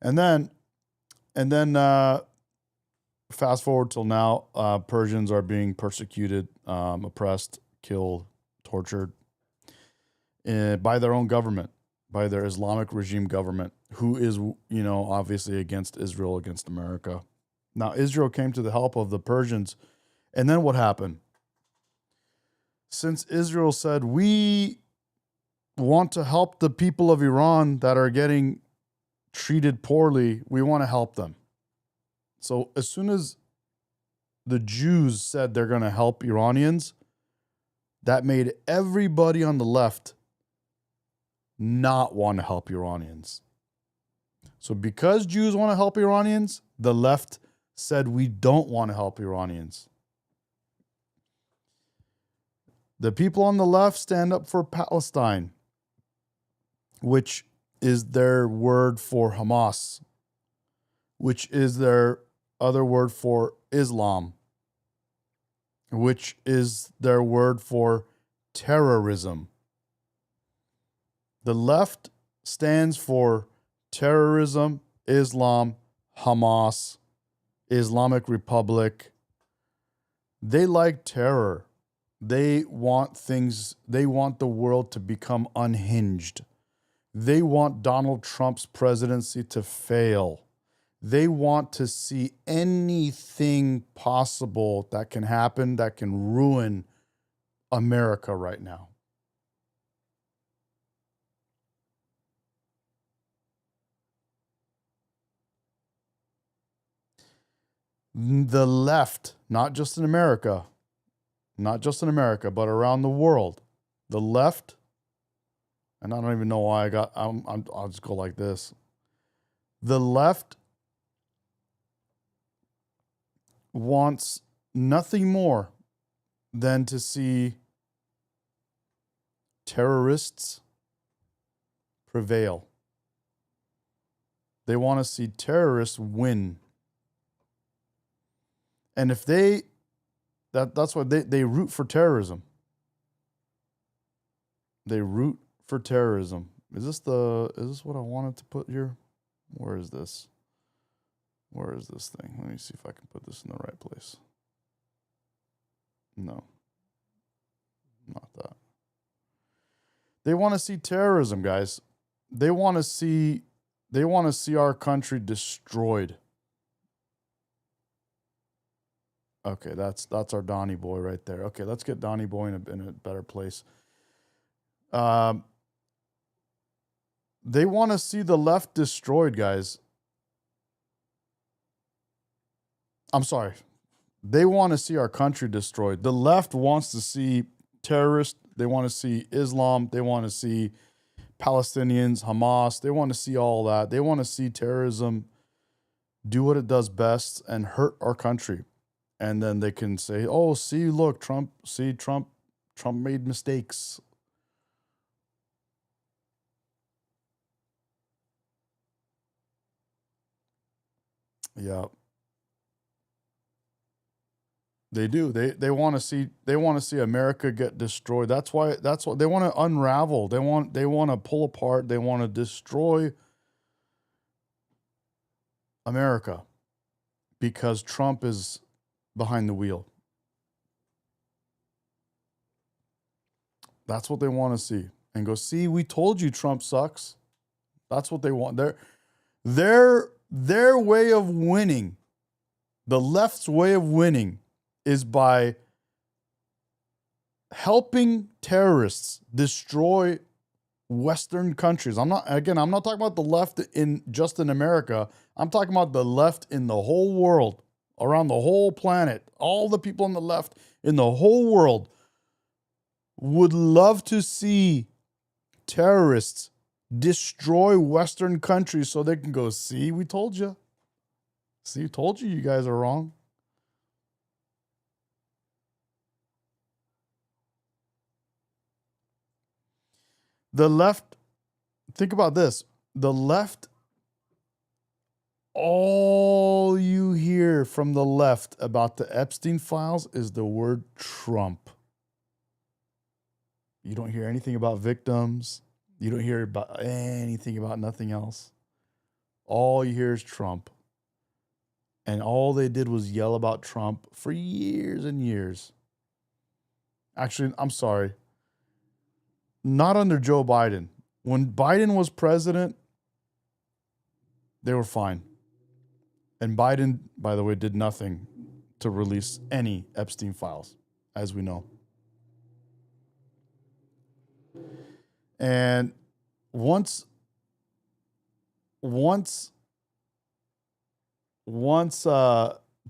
And then fast forward till now, Persians are being persecuted, oppressed, killed, tortured by their own government, by their Islamic regime government, who is, obviously against Israel, against America. Now, Israel came to the help of the Persians. And then what happened? Since Israel said, we want to help the people of Iran that are getting treated poorly, we want to help them. So as soon as the Jews said they're going to help Iranians, that made everybody on the left not want to help Iranians. So because Jews want to help Iranians, the left said we don't want to help Iranians. The people on the left stand up for Palestine, which is their word for Hamas, which is their other word for Islam, which is their word for terrorism. The left stands for terrorism, Islam, Hamas, Islamic Republic. They like terror. They want the world to become unhinged. They want Donald Trump's presidency to fail. They want to see anything possible that can happen that can ruin America right now. The left, not just in America, but around the world, the left, and I don't even know why I'll just go like this. The left wants nothing more than to see terrorists prevail. They want to see terrorists win. And if that's why they root for terrorism. They root for terrorism. Is this what I wanted to put here? Where is this? Where is this thing? Let me see if I can put this in the right place. No. Not that. They want to see terrorism, guys. They want to see our country destroyed. Okay, that's our Donnie boy right there. Okay, let's get Donnie boy in a better place. They want to see the left destroyed, guys. I'm sorry. They want to see our country destroyed. The left wants to see terrorists. They want to see Islam. They want to see Palestinians, Hamas. They want to see all that. They want to see terrorism do what it does best and hurt our country. And then they can say, oh, look, Trump made mistakes. Yeah. They do. They want to see America get destroyed. That's what they want to unravel. They want to pull apart. They want to destroy America because Trump is behind the wheel. That's what they want to see. And go, see, we told you Trump sucks. That's what they want. Their way of winning, the left's way of winning, is by helping terrorists destroy Western countries. I'm not talking about the left in just in America. I'm talking about the left in the whole world, around the whole planet. All the people on the left in the whole world would love to see terrorists destroy Western countries so they can go, see, we told you. See, we told you guys are wrong. The left, think about this. The left, all you hear from the left about the Epstein files is the word Trump. You don't hear anything about victims. You don't hear about anything about nothing else. All you hear is Trump. And all they did was yell about Trump for years and years. Actually, I'm sorry. Not under Joe Biden. When Biden was president, they were fine. And Biden, by the way, did nothing to release any Epstein files, as we know. And once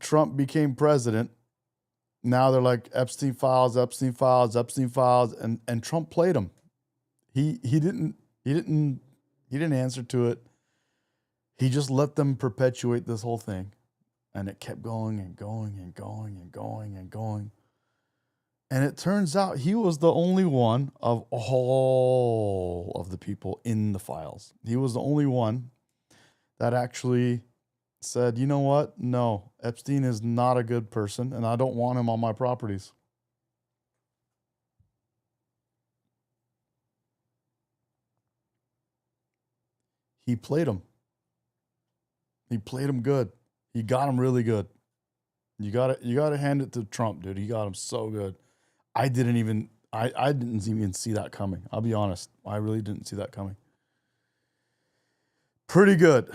Trump became president, now they're like Epstein files, and Trump played them. He didn't answer to it. He just let them perpetuate this whole thing, and it kept going and going and going and going and going. And it turns out he was the only one of all of the people in the files. He was the only one that actually said, you know what? No, Epstein is not a good person, and I don't want him on my properties. He played him. He played him good. He got him really good. You gotta hand it to Trump, dude. He got him so good. I didn't even see that coming. I'll be honest. I really didn't see that coming. Pretty good.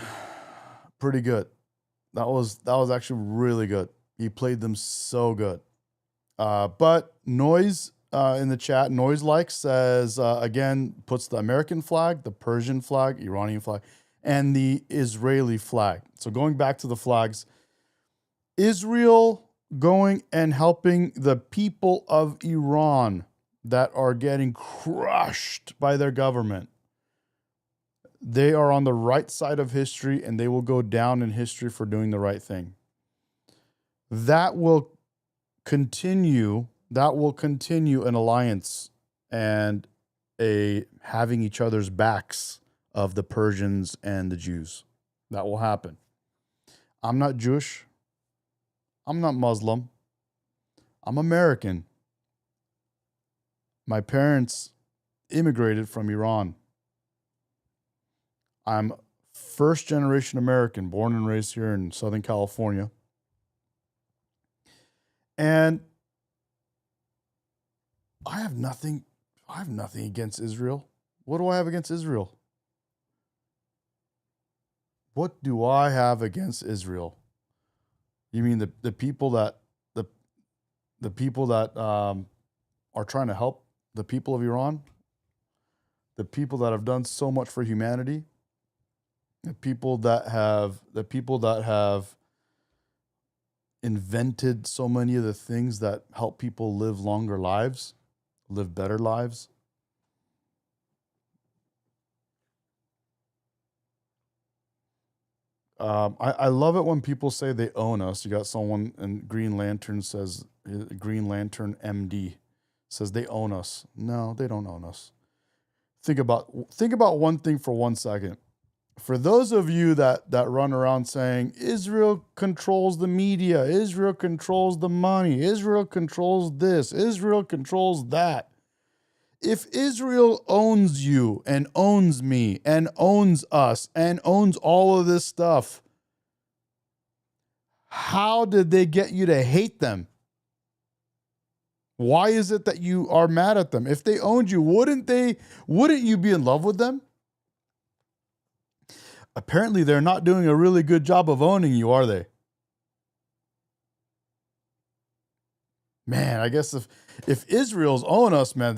Pretty good. That was actually really good. He played them so good. But Noise in the chat, Noise Like says, again, puts the American flag, the Persian flag, Iranian flag, and the Israeli flag. So going back to the flags, Israel going and helping the people of Iran that are getting crushed by their government. They are on the right side of history, and they will go down in history for doing the right thing. That will continue an alliance and a having each other's backs of the Persians and the Jews. That will happen. I'm not Jewish. I'm not Muslim. I'm American. My parents immigrated from Iran. I'm first generation American, born and raised here in Southern California. And I have nothing against Israel. What do I have against Israel? What do I have against Israel? You mean the people that the people that are trying to help the people of Iran? The people that have done so much for humanity? The people that have invented so many of the things that help people live longer lives, live better lives? I love it when people say they own us. You got someone in Green Lantern says, Green Lantern MD says they own us. No, they don't own us. Think about one thing for 1 second. For those of you that run around saying Israel controls the media, Israel controls the money, Israel controls this, Israel controls that. If Israel owns you and owns me and owns us and owns all of this stuff, how did they get you to hate them? Why is it that you are mad at them? If they owned you, wouldn't you be in love with them? Apparently, they're not doing a really good job of owning you, are they? Man, I guess if Israel's own us, man,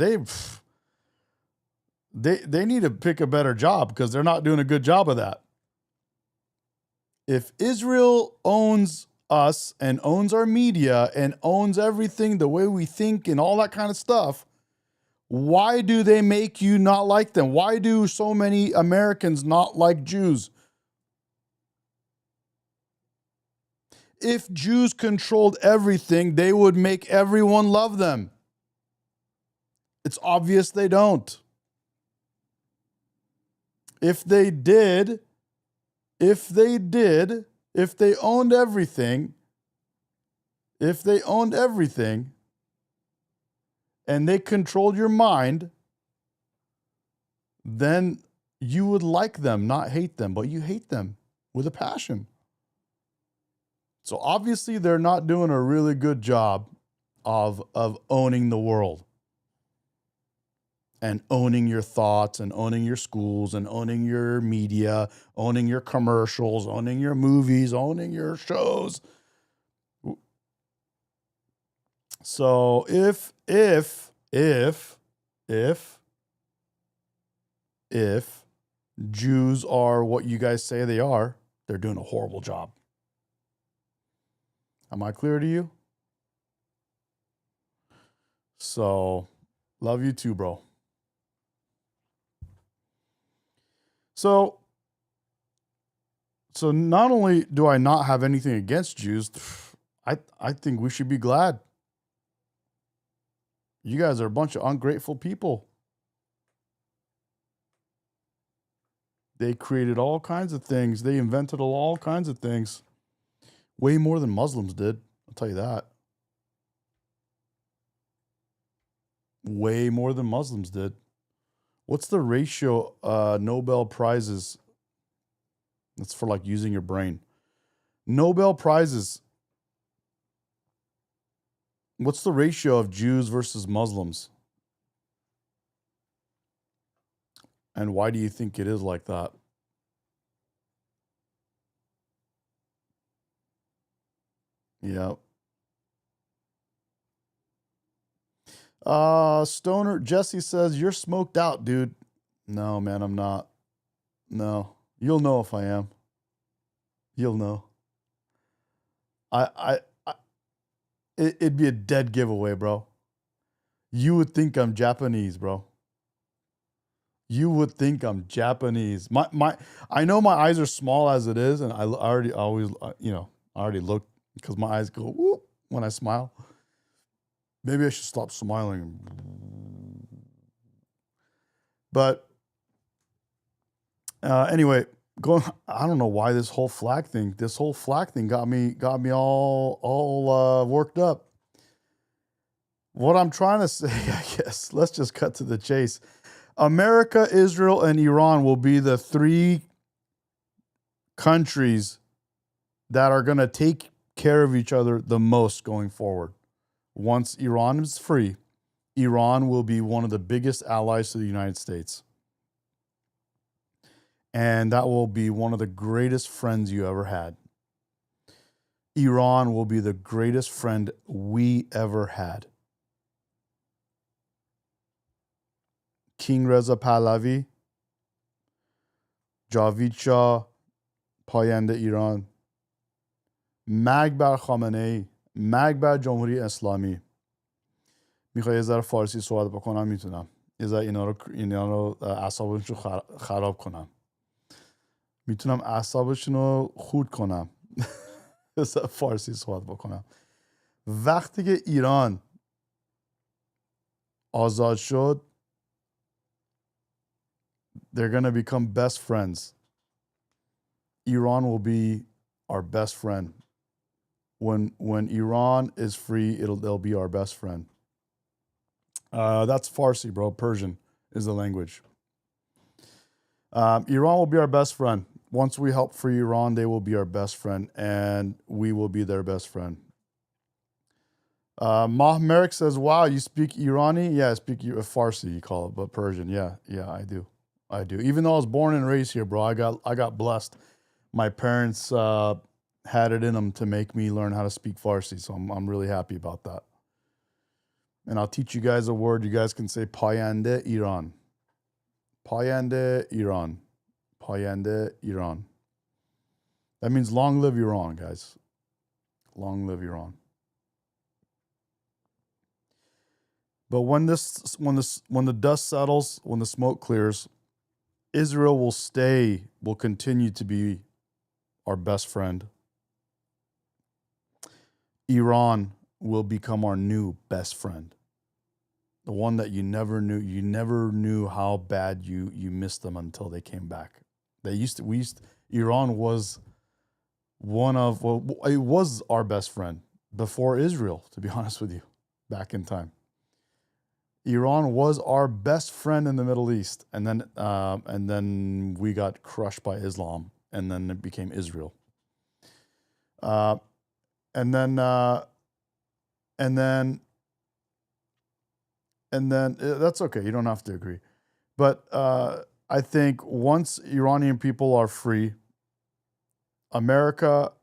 they need to pick a better job because they're not doing a good job of that. If Israel owns us and owns our media and owns everything, the way we think and all that kind of stuff, why do they make you not like them? Why do so many Americans not like Jews? If Jews controlled everything, they would make everyone love them. It's obvious they don't. If they owned everything, and they controlled your mind, then you would like them, not hate them, but you hate them with a passion. So obviously they're not doing a really good job of owning the world and owning your thoughts and owning your schools and owning your media, owning your commercials, owning your movies, owning your shows. So if Jews are what you guys say they are, they're doing a horrible job. Am I clear to you? So, love you too, bro. So not only do I not have anything against Jews, I think we should be glad. You guys are a bunch of ungrateful people. They created all kinds of things. They invented all kinds of things. Way more than Muslims did. I'll tell you that. Way more than Muslims did. What's the ratio Nobel Prizes? That's for like using your brain. Nobel Prizes. What's the ratio of Jews versus Muslims? And why do you think it is like that? Yeah. Stoner Jesse says, you're smoked out, dude. No, man, I'm not. No. You'll know if I am. You'll know. It'd be a dead giveaway, bro. You would think I'm Japanese, bro. You would think I'm Japanese. I know my eyes are small as it is, and I already always, I already look because my eyes go whoop when I smile. Maybe I should stop smiling. But anyway, I don't know why this whole flag thing got me all worked up. What I'm trying to say, I guess, let's just cut to the chase. America, Israel, and Iran will be the three countries that are going to take care of each other the most going forward. Once Iran is free, Iran will be one of the biggest allies to the United States. And that will be one of the greatest friends you ever had. Iran will be the greatest friend we ever had. King Reza Pahlavi, Javid Shah, پاینده ایران، مرگ بر خامنه ای، مرگ بر جمهوری اسلامی. میخوای یه ذره فارسی صحبت بکنم؟ میتونم یه ذره اینا رو اعصابشون رو خراب کنم. میتونم اعصابشون رو خورد کنم. یه ذره فارسی صحبت بکنم. وقتی که ایران آزاد شد، they're going to become best friends. Iran will be our best friend. When Iran is free, they'll be our best friend. That's Farsi, bro. Persian is the language. Iran will be our best friend. Once we help free Iran, they will be our best friend, and we will be their best friend. Mah Merrick says, wow, you speak Irani? Yeah, I speak Farsi, you call it, but Persian. Yeah, I do. Even though I was born and raised here, bro, I got blessed. My parents had it in them to make me learn how to speak Farsi, so I'm really happy about that. And I'll teach you guys a word. You guys can say Payande Iran. Payende Iran. Payende Iran. That means long live Iran, guys. Long live Iran. But when the dust settles, when the smoke clears, Israel will continue to be our best friend. Iran will become our new best friend. The one that you never knew how bad you missed them until they came back. Iran was it was our best friend before Israel, to be honest with you, back in time. Iran was our best friend in the Middle East, and then we got crushed by Islam, and then it became Israel. And then that's okay. You don't have to agree, but I think once Iranian people are free, America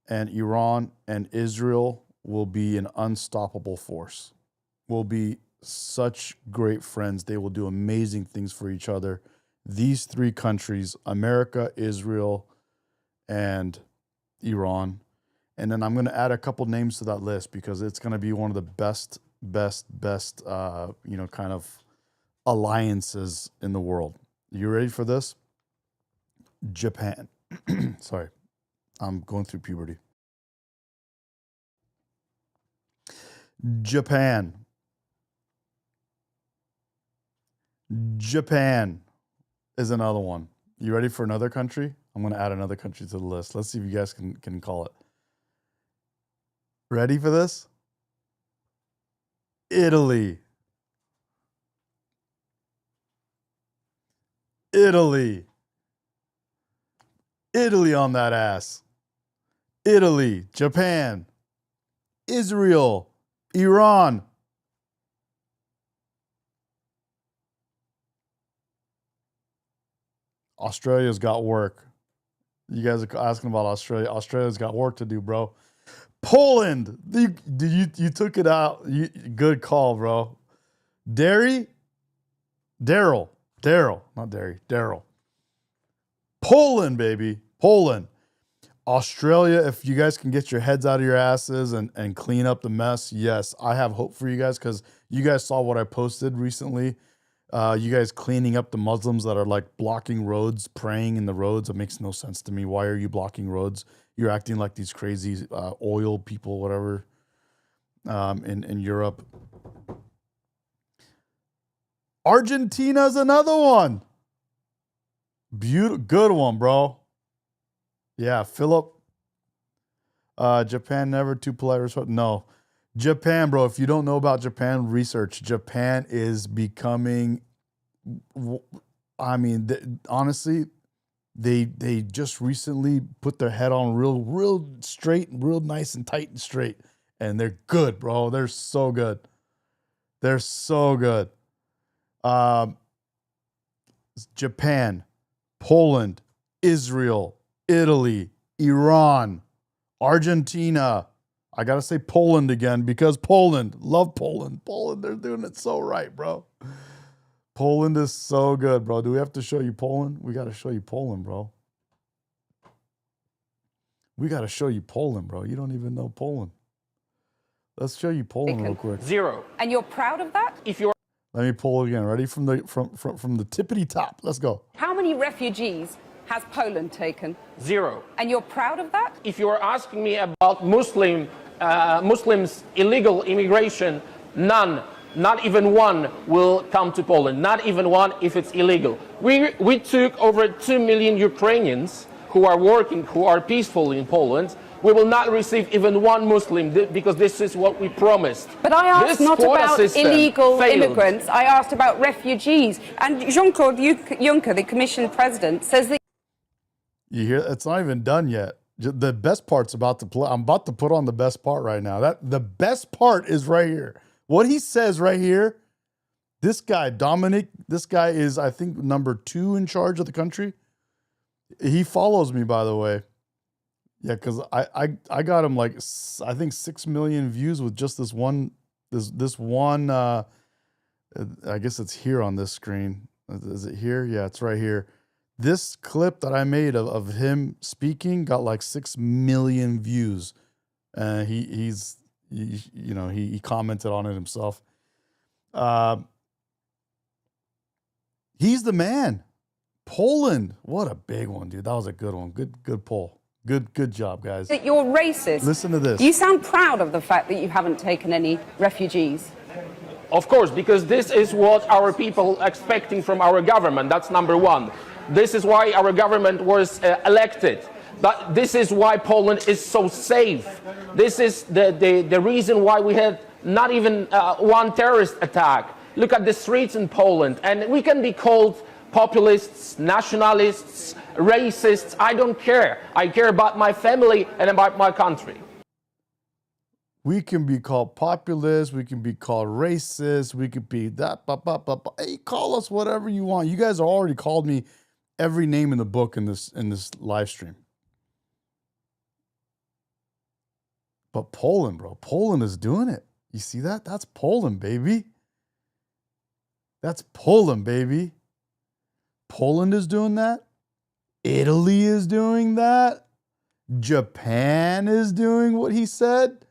and Iran and Israel will be an unstoppable force. Will be such great friends. They will do amazing things for each other. These three countries, America, Israel, and Iran. And then I'm going to add a couple names to that list because it's going to be one of the best, kind of alliances in the world. You ready for this? Japan. Sorry, I'm going through puberty. Japan. Japan is another one. You ready for another country? I'm going to add another country to the list. Let's see if you guys can call it. Ready for this? Italy. Italy. Italy on that ass. Italy, Japan, Israel, Iran. Australia's got work. You guys are asking about Australia. Australia's got work to do, bro. Poland. You took it out. Good call, bro. Daryl. Not Derry. Daryl. Poland, baby. Poland. Australia, if you guys can get your heads out of your asses and clean up the mess, yes, I have hope for you guys because you guys saw what I posted recently. You guys cleaning up the Muslims that are like blocking roads, praying in the roads. It makes no sense to me. Why are you blocking roads? You're acting like these crazy oil people, whatever, in Europe. Argentina's another one. Good one, bro. Yeah, Philip. Japan never too polite. No. Japan, bro. If you don't know about Japan, research. Japan is becoming. Honestly, they just recently put their head on real straight, real nice and tight and straight, and they're good, bro. They're so good. They're so good. Japan, Poland, Israel, Italy, Iran, Argentina. I got to say Poland again because Poland, love Poland. Poland, they're doing it so right, bro. Poland is so good, bro. Do we have to show you Poland? We got to show you Poland, bro. We got to show you Poland, bro. You don't even know Poland. Let's show you Poland real quick. 0. And you're proud of that? If you're Let me pull it again. Ready from the tippity top. Let's go. How many refugees has Poland taken? 0. And you're proud of that? If you're asking me about Muslims illegal immigration, none. Not even one will come to Poland. Not even one if it's illegal. We took over 2 million Ukrainians who are working, who are peaceful in Poland. We will not receive even one Muslim because this is what we promised. But I asked This not quota about system illegal failed. immigrants. I asked about refugees. And Jean-Claude Juncker, the Commission President, says that You hear? It's not even done yet. The best part's about to play. I'm about to put on the best part right now. The best part is right here. What he says right here. This guy, Dominic, this guy is, I think, number 2 in charge of the country. He follows me, by the way. Yeah, because I got him like, I think 6 million views with just this one, I guess it's here on this screen. Is it here? Yeah, it's right here. This clip that I made of him speaking got like 6 million views. He commented on it himself. He's the man. Poland. What a big one, dude. That was a good one. Good poll. Good job, guys. That you're racist. Listen to this. You sound proud of the fact that you haven't taken any refugees. Of course, because this is what our people expecting from our government. That's number one. This is why our government was elected. But this is why Poland is so safe. This is the reason why we had not even one terrorist attack. Look at the streets in Poland, and we can be called populists, nationalists, racists. I don't care. I care about my family and about my country. We can be called populists. We can be called racist. We could be that. Hey, call us whatever you want. You guys already called me every name in the book in this live stream. But Poland, bro. Poland is doing it. You see that? That's Poland, baby. That's Poland, baby. Poland is doing that. Italy is doing that. Japan is doing what he said.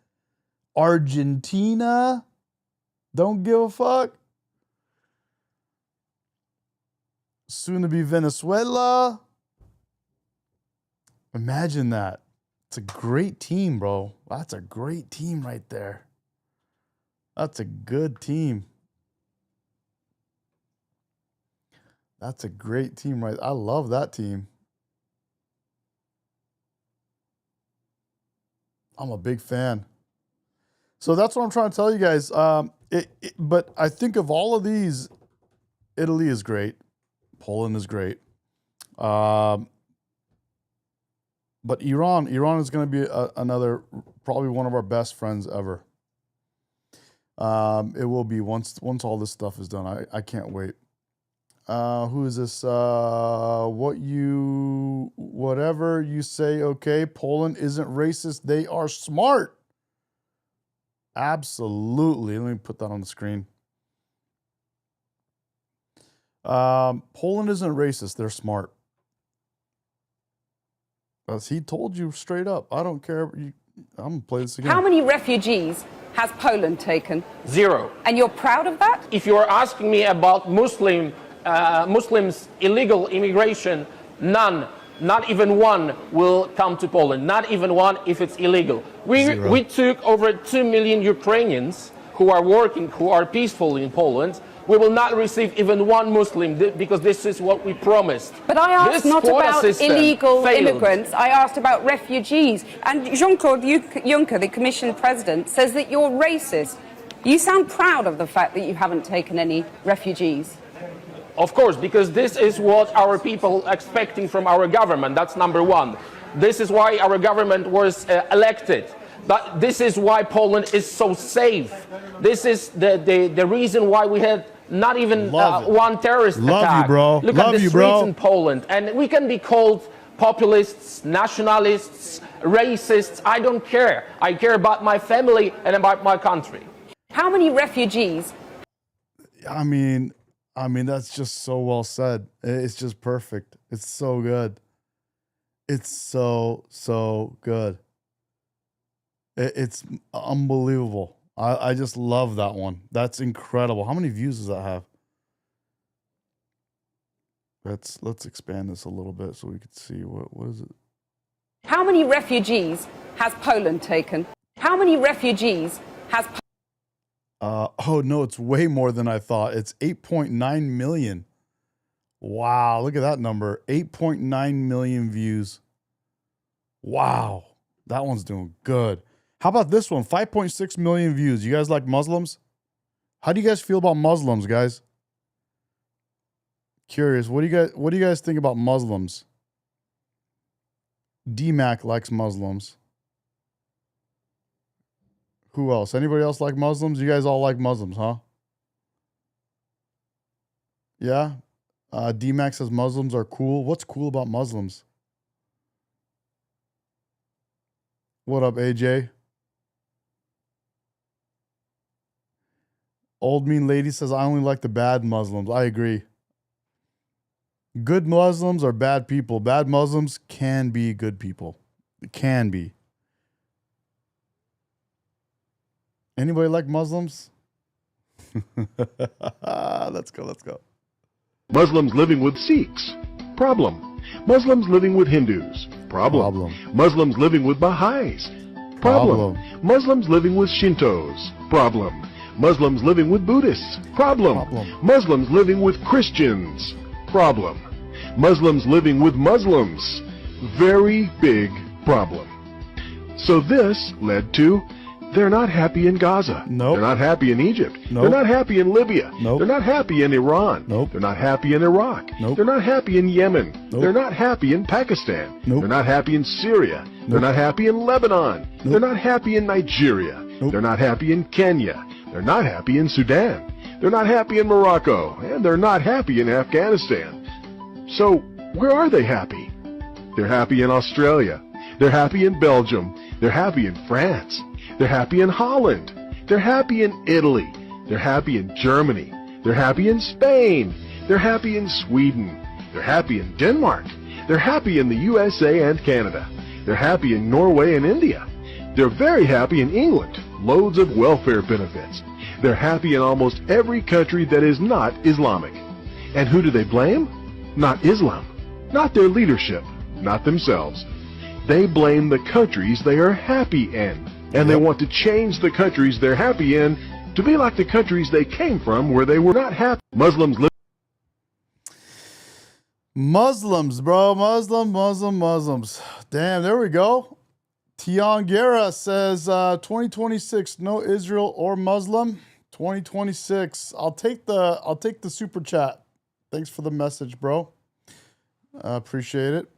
Argentina don't give a fuck. Soon to be Venezuela. Imagine that. It's a great team, bro. That's a great team right there. That's a good team. That's a great team, right? I love that team. I'm a big fan. So that's what I'm trying to tell you guys. But I think of all of these, Italy is great. Poland is great. But Iran is going to be another, probably one of our best friends ever. It will be once all this stuff is done. I can't wait. Who is this? Whatever you say, okay. Poland isn't racist. They are smart. Absolutely. Let me put that on the screen. Poland isn't racist. They're smart. As he told you straight up. I don't care. I'm going to play this again. How many refugees has Poland taken? 0. And you're proud of that? If you are asking me about Muslims' illegal immigration, none, not even one, will come to Poland. Not even one if it's illegal. We took over 2 million Ukrainians who are working, who are peaceful in Poland. We will not receive even one Muslim because this is what we promised. But I asked This not quota about system illegal failed. immigrants. I asked about refugees. And Jean-Claude Juncker, the Commission President, says that you're racist. You sound proud of the fact that you haven't taken any refugees. Of course, because this is what our people expecting from our government. That's number one. This is why our government was elected. But this is why Poland is so safe. This is the reason why we had not even one terrorist attack. Love you, bro. Look Love at the you, streets bro. in Poland. And we can be called populists, nationalists, racists. I don't care. I care about my family and about my country. How many refugees? I mean, that's just so well said. It's just perfect. It's so good. It's so good. It's unbelievable. I just love that one. That's incredible. How many views does that have? Let's expand this a little bit so we can see what is it. How many refugees has Poland taken? How many refugees has Oh no, it's way more than I thought. It's 8.9 million. Wow, look at that number. 8.9 million views. Wow. That one's doing good. How about this one? 5.6 million views. You guys like Muslims? How do you guys feel about Muslims, guys? Curious. What do you guys think about Muslims? DMAC likes Muslims. Who else? Anybody else like Muslims? You guys all like Muslims, huh? Yeah? DMAC says Muslims are cool. What's cool about Muslims? What up, AJ? Old Mean Lady says, I only like the bad Muslims. I agree. Good Muslims are bad people. Bad Muslims can be good people. It can be. Anybody like Muslims? Let's go. Muslims living with Sikhs. Problem. Muslims living with Hindus. Problem. Muslims living with Baha'is. Problem. Muslims living with Shintos. Problem. Muslims living with Buddhists. Problem. Muslims living with Christians. Problem. Muslims living with Muslims. Very big problem. So this led to they're not happy in Gaza. Nope. They're not happy in Egypt. Nope. They're not happy in Libya. Nope. They're not happy in Iran. Nope. They're not happy in Iraq. Nope. They're not happy in Yemen. Nope. They're not happy in Pakistan. Nope. They're not happy in Syria. They're not happy in Lebanon. They're not happy in Nigeria. Nope. They're not happy in Kenya. They're not happy in Sudan. They're not happy in Morocco. And they're not happy in Afghanistan. So where are they happy? They're happy in Australia. They're happy in Belgium. They're happy in France. They're happy in Holland. They're happy in Italy. They're happy in Germany. They're happy in Spain. They're happy in Sweden. They're happy in Denmark. They're happy in the USA and Canada. They're happy in Norway and India. They're very happy in England. Loads of welfare benefits. They're happy in almost every country that is not Islamic. And who do they blame? Not Islam. Not their leadership. Not themselves. They blame the countries they are happy in. And they want to change the countries they're happy in to be like the countries they came from where they were not happy. Muslims, bro. Muslims. Damn, there we go. Tian Guerra says 2026, no Israel or Muslim. 2026. I'll take the super chat. Thanks for the message, bro. Appreciate it.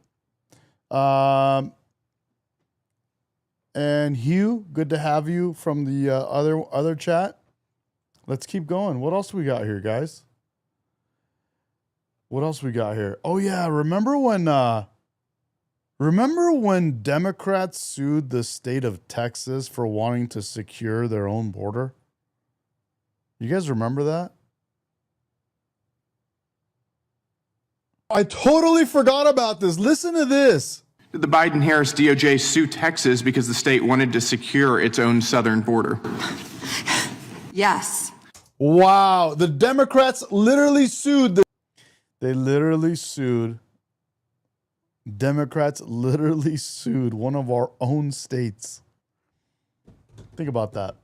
And Hugh, good to have you from the other chat. Let's keep going. What else we got here, guys? What else we got here? Oh yeah, remember when Democrats sued the state of Texas for wanting to secure their own border? You guys remember that? I totally forgot about this. Listen to this. Did the Biden-Harris DOJ sue Texas because the state wanted to secure its own southern border? Yes. Wow. The Democrats literally sued. Democrats literally sued one of our own states. Think about that.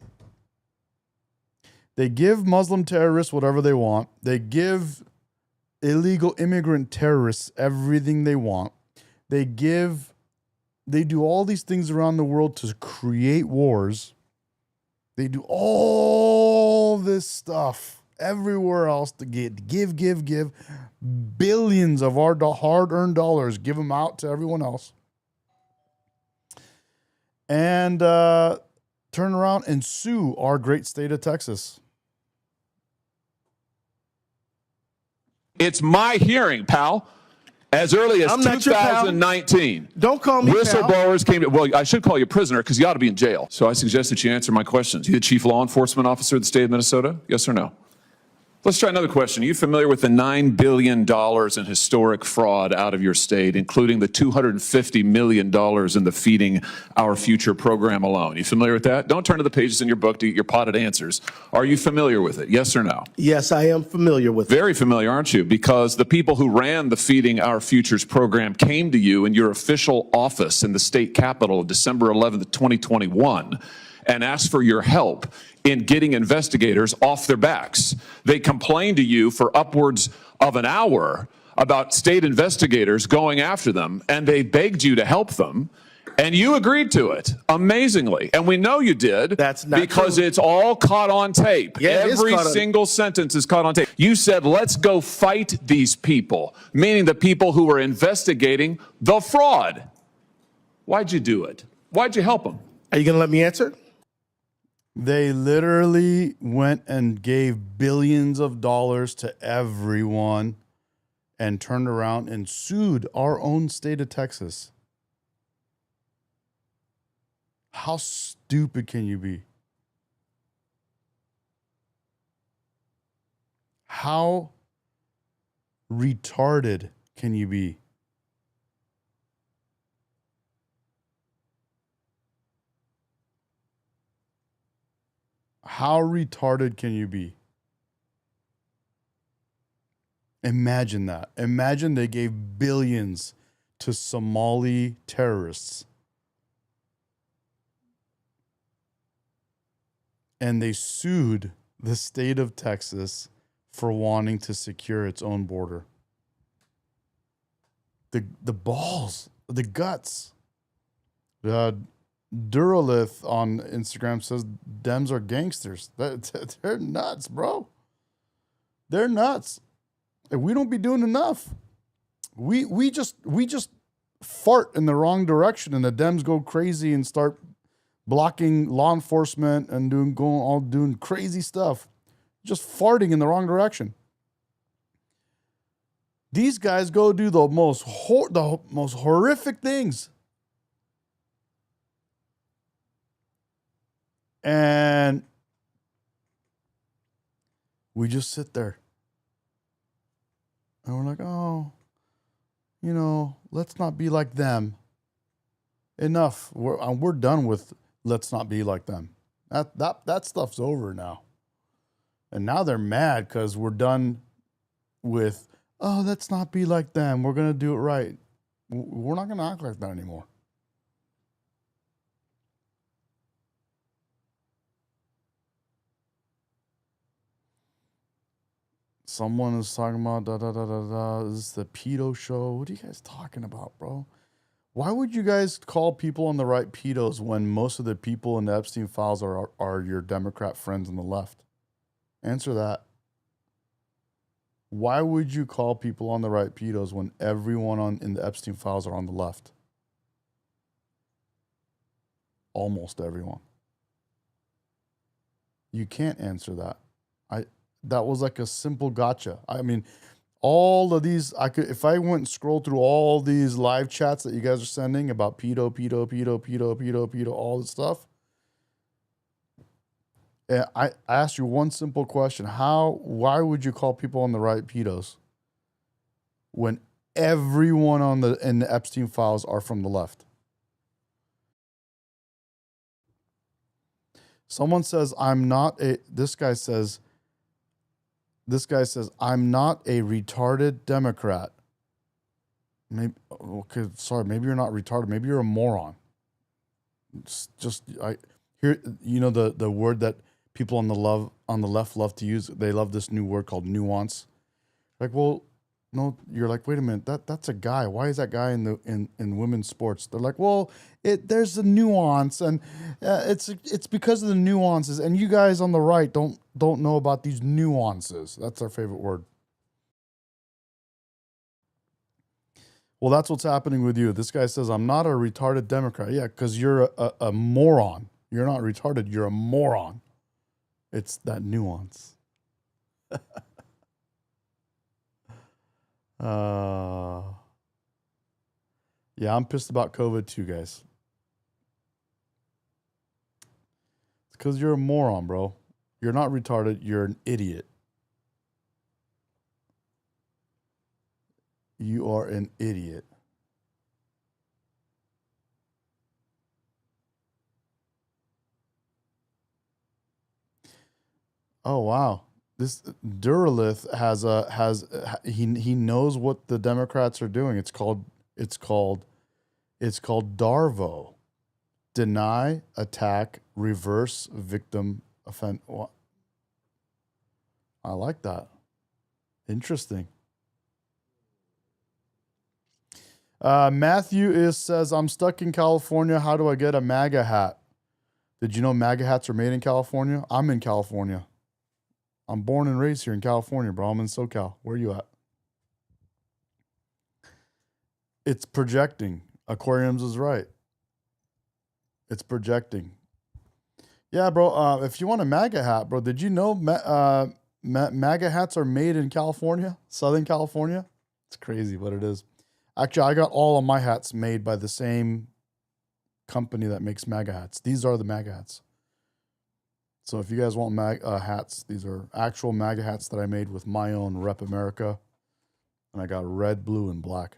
They give Muslim terrorists whatever they want. They give illegal immigrant terrorists everything they want. They do all these things around the world to create wars. They do all this stuff everywhere else to give billions of our hard-earned dollars, give them out to everyone else. And turn around and sue our great state of Texas. It's my hearing, pal. As early as I'm not your pal. 2019, Don't call me whistleblowers came to, well, I should call you prisoner because you ought to be in jail. So I suggest that you answer my questions. You the chief law enforcement officer of the state of Minnesota? Yes or no? Let's try another question. Are you familiar with the $9 billion in historic fraud out of your state, including the $250 million in the Feeding Our Future program alone? You familiar with that? Don't turn to the pages in your book to get your potted answers. Are you familiar with it? Yes or no? Yes, I am familiar with it. Very familiar, aren't you? Because the people who ran the Feeding Our Futures program came to you in your official office in the state capitol of December 11th, 2021, and asked for your help in getting investigators off their backs. They complained to you for upwards of an hour about state investigators going after them, and they begged you to help them, and you agreed to it, amazingly. And we know you did. That's not because true. It's all caught on tape. Yeah, it is Every caught on- single sentence is caught on tape. You said, let's go fight these people, meaning the people who were investigating the fraud. Why'd you do it? Why'd you help them? Are you going to let me answer? They literally went and gave billions of dollars to everyone and turned around and sued our own state of Texas. How stupid can you be? How retarded can you be? How retarded can you be? Imagine that. Imagine they gave billions to Somali terrorists. And they sued the state of Texas for wanting to secure its own border. The balls, the guts. Duralith on Instagram says Dems are gangsters. They're nuts, bro. They're nuts. And we don't be doing enough. We just fart in the wrong direction, and the Dems go crazy and start blocking law enforcement and doing crazy stuff. Just farting in the wrong direction. These guys go do the most horrific things. And we just sit there. And we're like, oh, let's not be like them. Enough. We're done with let's not be like them. That stuff's over now. And now they're mad because we're done with, oh, let's not be like them. We're going to do it right. We're not going to act like that anymore. Someone is talking about This is the pedo show. What are you guys talking about, bro? Why would you guys call people on the right pedos when most of the people in the Epstein files are your Democrat friends on the left? Answer that. Why would you call people on the right pedos when everyone in the Epstein files are on the left? Almost everyone. You can't answer that. That was like a simple gotcha. I mean, all of these, if I went and scroll through all these live chats that you guys are sending about pedo, all this stuff. And I asked you one simple question. Why would you call people on the right pedos when everyone in the Epstein files are from the left? Someone says, this guy says, I'm not a retarded Democrat. Maybe you're not retarded. Maybe you're a moron. The word that people on the left love to use. They love this new word called nuance. Like, well, no, you're like, wait a minute, that's a guy. Why is that guy in women's sports? They're like, well, there's a nuance, and it's because of the nuances. And you guys on the right don't know about these nuances. That's our favorite word. Well, that's what's happening with you. This guy says, I'm not a retarded Democrat. Yeah, because you're a moron. You're not retarded. You're a moron. It's that nuance. Yeah, I'm pissed about COVID too, guys. It's because you're a moron, bro. You're not retarded. You're an idiot. You are an idiot. Oh, wow. This Duralith he knows what the Democrats are doing. It's called DARVO. Deny, attack, reverse, victim, offend. What? I like that. Interesting. Matthew says, I'm stuck in California. How do I get a MAGA hat? Did you know MAGA hats are made in California? I'm in California. I'm born and raised here in California, bro. I'm in SoCal. Where are you at? It's projecting. Aquariums is right. It's projecting. Yeah, bro. If you want a MAGA hat, bro, did you know MAGA hats are made in California, Southern California? It's crazy, but it is. Actually, I got all of my hats made by the same company that makes MAGA hats. These are the MAGA hats. So if you guys want hats, these are actual MAGA hats that I made with my own Rep America And I got red, blue, and black.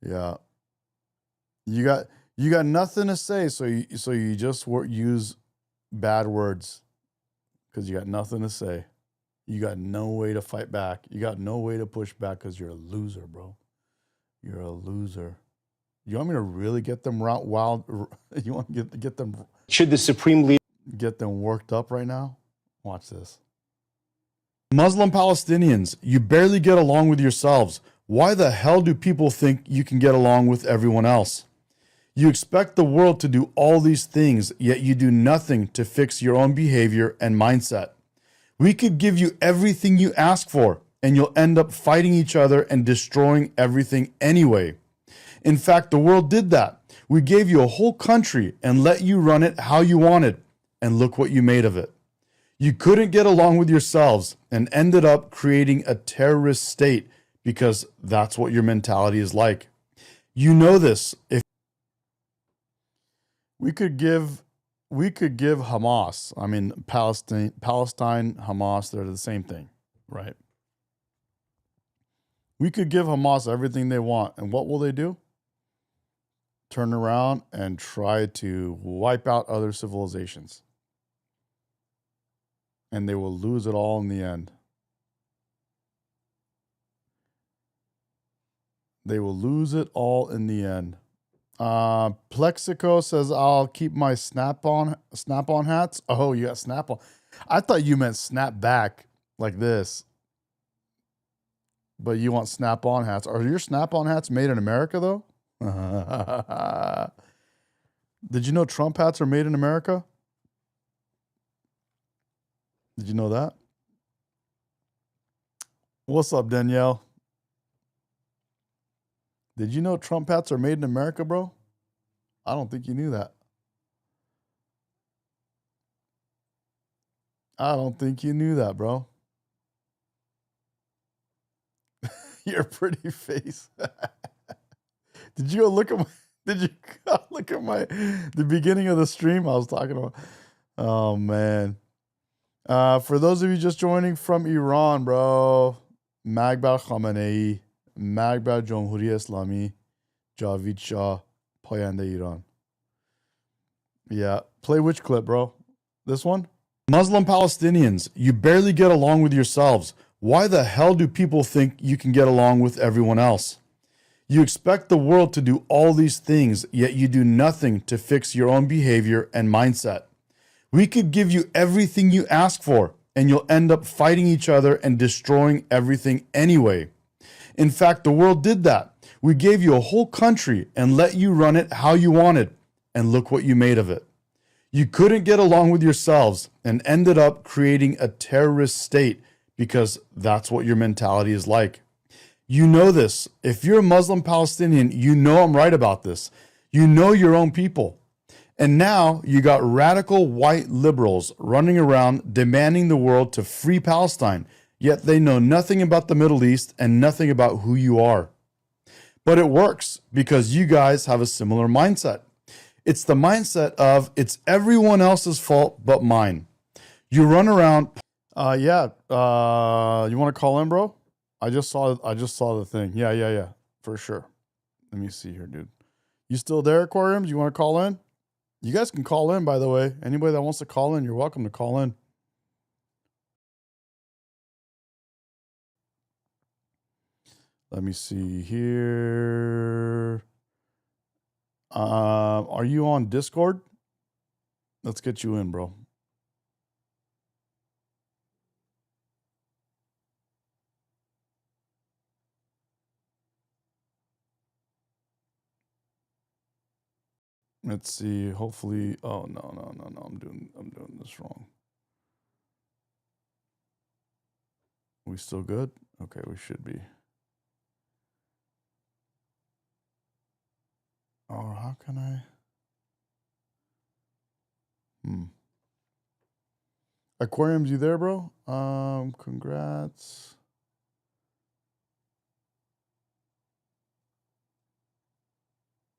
Yeah. You got nothing to say, so you just use bad words because you got nothing to say. You got no way to fight back. You got no way to push back because you're a loser, bro. You're a loser. You want me to really get them wild? You want to get them? Should the Supreme Leader Get them worked up right now? Watch this. Muslim Palestinians, you barely get along with yourselves. Why the hell do people think you can get along with everyone else? You expect the world to do all these things, yet you do nothing to fix your own behavior and mindset. We could give you everything you ask for, and you'll end up fighting each other and destroying everything anyway. In fact, the world did that. We gave you a whole country and let you run it how you wanted, and look what you made of it. You couldn't get along with yourselves and ended up creating a terrorist state because that's what your mentality is like. You know this. If we could give Hamas, I mean Palestine, Hamas, they're the same thing, right? We could give Hamas everything they want, and what will they do? Turn around and try to wipe out other civilizations. And they will lose it all in the end. They will lose it all in the end. Plexico says, I'll keep my snap-on hats. Oh, you got snap-on. I thought you meant snap back like this. But you want snap-on hats. Are your snap-on hats made in America, though? Did you know Trump hats are made in America? Did you know that? What's up, Danielle? Did you know Trump hats are made in America, bro? I don't think you knew that. I don't think you knew that, bro. Your pretty face. Did you go look at my the beginning of the stream I was talking about? Oh man. For those of you just joining from Iran, bro, Magbar Khamenei, Magbar Jomhuri Islami, Javid Shah, Payande Iran. Yeah. Play which clip, bro? This one? Muslim Palestinians, you barely get along with yourselves. Why the hell do people think you can get along with everyone else? You expect the world to do all these things, yet you do nothing to fix your own behavior and mindset. We could give you everything you ask for, and you'll end up fighting each other and destroying everything anyway. In fact, the world did that. We gave you a whole country and let you run it how you wanted, and look what you made of it. You couldn't get along with yourselves and ended up creating a terrorist state because that's what your mentality is like. You know this. If you're a Muslim Palestinian, you know I'm right about this. You know your own people. And now you got radical white liberals running around demanding the world to free Palestine, yet they know nothing about the Middle East and nothing about who you are. But it works because you guys have a similar mindset. It's the mindset of it's everyone else's fault but mine. You run around. You want to call in, bro? I just saw the thing. Yeah, for sure. Let me see here, dude. You still there, Aquariums? You want to call in? You guys can call in, by the way. Anybody that wants to call in, you're welcome to call in. Let me see here. Are you on Discord? Let's get you in, bro. Let's see. Hopefully. Oh no. I'm doing this wrong. We still good? Okay, we should be. Or how can I? Aquariums, you there, bro? Congrats.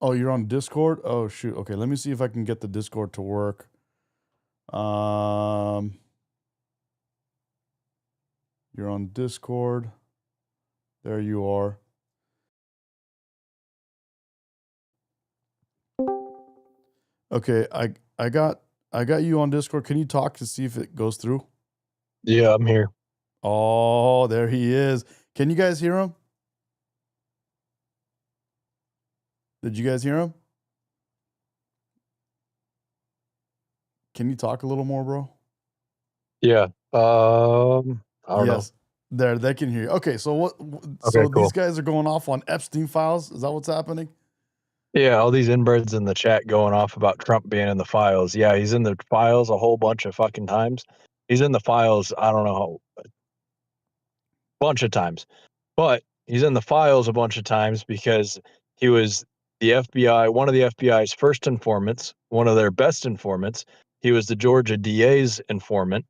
Oh, you're on Discord? Oh shoot. Okay, let me see if I can get the Discord to work. You're on Discord. There you are. Okay, I got you on Discord. Can you talk to see if it goes through? Yeah, I'm here. Oh, there he is. Can you guys hear him? Did you guys hear him? Can you talk a little more, bro? Yeah. I don't know. There, they can hear you. Okay, so what? Okay, So cool. these guys are going off on Epstein files. Is that what's happening? Yeah, all these inbirds in the chat going off about Trump being in the files. Yeah, he's in the files a whole bunch of fucking times. He's in the files, I don't know, a bunch of times. But he's in the files a bunch of times because he was the FBI, one of the FBI's first informants, one of their best informants. He was the Georgia DA's informant.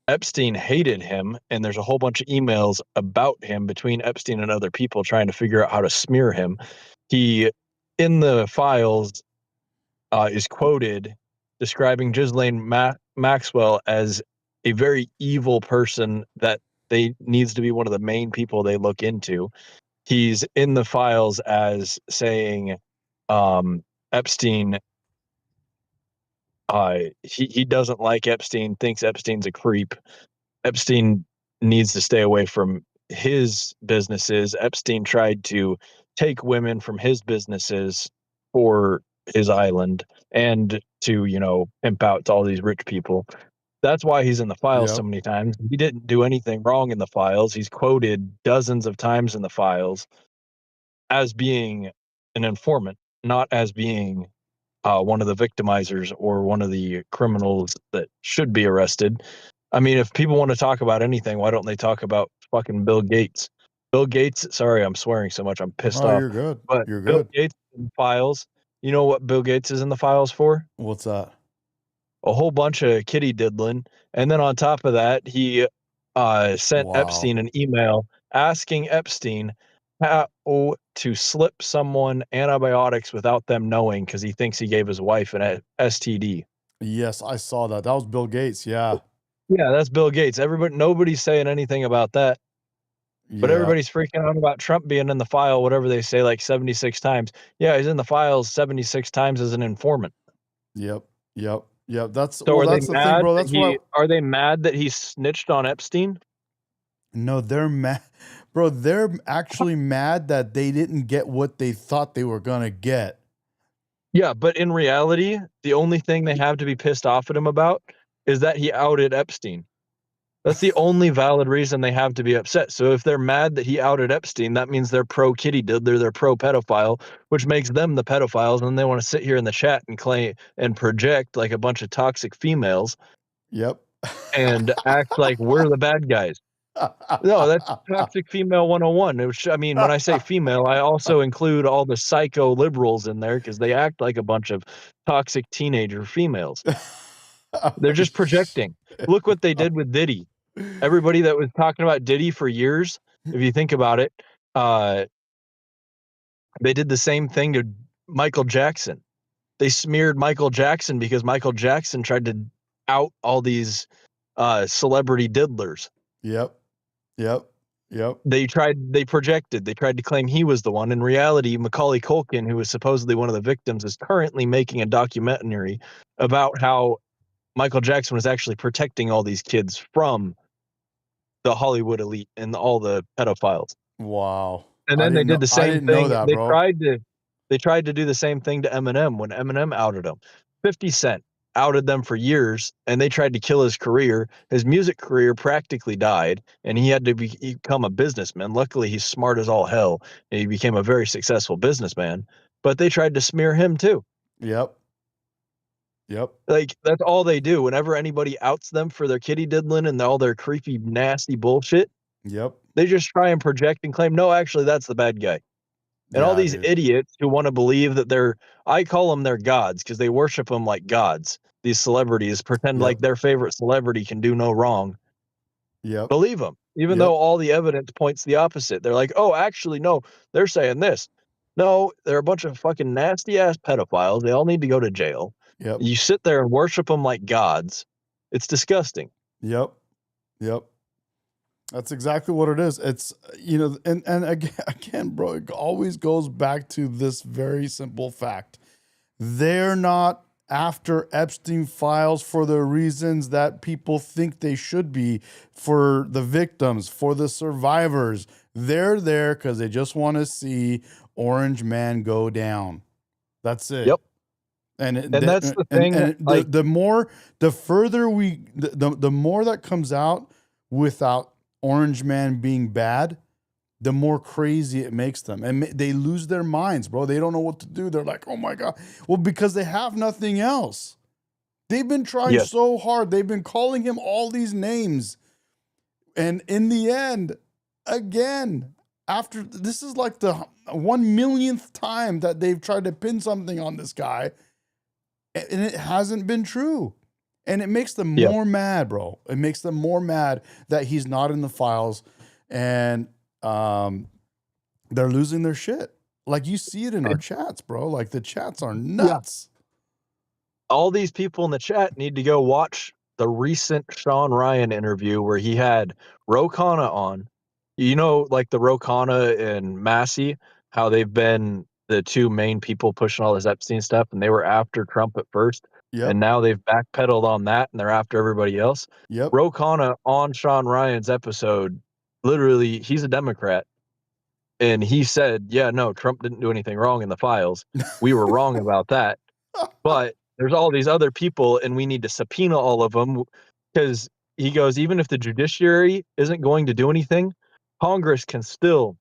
Epstein hated him, and there's a whole bunch of emails about him between Epstein and other people trying to figure out how to smear him. He, in the files, is quoted describing Ghislaine Maxwell as a very evil person that they needs to be one of the main people they look into. He's in the files as saying Epstein, he doesn't like Epstein, thinks Epstein's a creep. Epstein needs to stay away from his businesses. Epstein tried to take women from his businesses for his island and to, pimp out to all these rich people. That's why he's in the files so many times. He didn't do anything wrong in the files. He's quoted dozens of times in the files as being an informant, not as being one of the victimizers or one of the criminals that should be arrested. I mean, if people want to talk about anything, why don't they talk about fucking Bill Gates? Bill Gates, sorry, I'm swearing so much, I'm pissed off. You're good. But You're Bill good. Gates in the files, you know what Bill Gates is in the files for? What's that? A whole bunch of kitty diddling. And then on top of that, he sent Epstein an email asking Epstein how to slip someone antibiotics without them knowing because he thinks he gave his wife an STD. Yes, I saw that. That was Bill Gates. Yeah. Yeah, that's Bill Gates. Nobody's saying anything about that. But everybody's freaking out about Trump being in the file, whatever they say, like 76 times. Yeah, he's in the files 76 times as an informant. Yep. That's So that's the thing, bro. That's why. Are they mad that he snitched on Epstein? No, they're mad, bro. They're actually mad that they didn't get what they thought they were gonna get. Yeah, but in reality, the only thing they have to be pissed off at him about is that he outed Epstein. That's the only valid reason they have to be upset. So if they're mad that he outed Epstein, that means they're pro kitty diddler, they're pro pedophile, which makes them the pedophiles, and they want to sit here in the chat and claim and project like a bunch of toxic females. Yep. And act like we're the bad guys. No, that's toxic female 101. Which, I mean, when I say female, I also include all the psycho liberals in there because they act like a bunch of toxic teenager females. They're just projecting. Look what they did with Diddy. Everybody that was talking about Diddy for years, if you think about it, they did the same thing to Michael Jackson. They smeared Michael Jackson because Michael Jackson tried to out all these celebrity diddlers. Yep. They projected. They tried to claim he was the one. In reality, Macaulay Culkin, who was supposedly one of the victims, is currently making a documentary about how Michael Jackson was actually protecting all these kids from the Hollywood elite and all the pedophiles. Wow. And then they did the same thing. Know that, they bro. tried to do the same thing to Eminem when Eminem outed him. 50 Cent outed them for years, and they tried to kill his career. His music career practically died, and he had to become a businessman. Luckily, he's smart as all hell, and he became a very successful businessman. But they tried to smear him too. Yep. Like, that's all they do. Whenever anybody outs them for their kitty diddling and all their creepy, nasty bullshit, they just try and project and claim, no, actually, that's the bad guy. And all these idiots who want to believe that I call them their gods because they worship them like gods. These celebrities pretend like their favorite celebrity can do no wrong. Believe them, even though all the evidence points the opposite. They're like, oh, actually, no, they're saying this. No, they're a bunch of fucking nasty ass pedophiles. They all need to go to jail. You sit there and worship them like gods. It's disgusting. Yep. That's exactly what it is. It's, and again, bro, it always goes back to this very simple fact. They're not after Epstein files for the reasons that people think they should be, for the victims, for the survivors. They're there because they just want to see Orange Man go down. That's it. Yep. And that's the thing, the more that comes out without Orange Man being bad, the more crazy it makes them. And they lose their minds, bro. They don't know what to do. They're like, oh my God. Well, because they have nothing else. They've been trying so hard. They've been calling him all these names. And in the end, again, after this is like the 1 millionth time that they've tried to pin something on this guy, and it hasn't been true. And it makes them more mad, bro. It makes them more mad that he's not in the files, and they're losing their shit. Like, you see it in our chats, bro. Like, the chats are nuts. All these people in the chat need to go watch the recent Sean Ryan interview where he had Ro Khanna on. You know, like the Ro Khanna and Massey, how they've been the two main people pushing all this Epstein stuff, and they were after Trump at first. Yep. And now they've backpedaled on that, and they're after everybody else. Yep. Ro Khanna on Sean Ryan's episode, literally, he's a Democrat. And he said, yeah, no, Trump didn't do anything wrong in the files. We were wrong about that. But there's all these other people, and we need to subpoena all of them, because he goes, even if the judiciary isn't going to do anything, Congress can still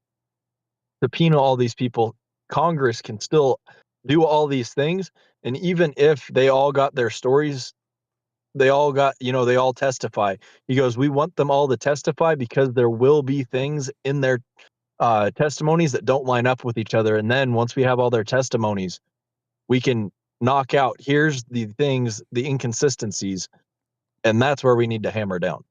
subpoena all these people. Congress can still do all these things. And even if they all got their stories, they all got, they all testify. He goes, we want them all to testify because there will be things in their testimonies that don't line up with each other. And then once we have all their testimonies, we can knock out, here's the things, the inconsistencies. And that's where we need to hammer down.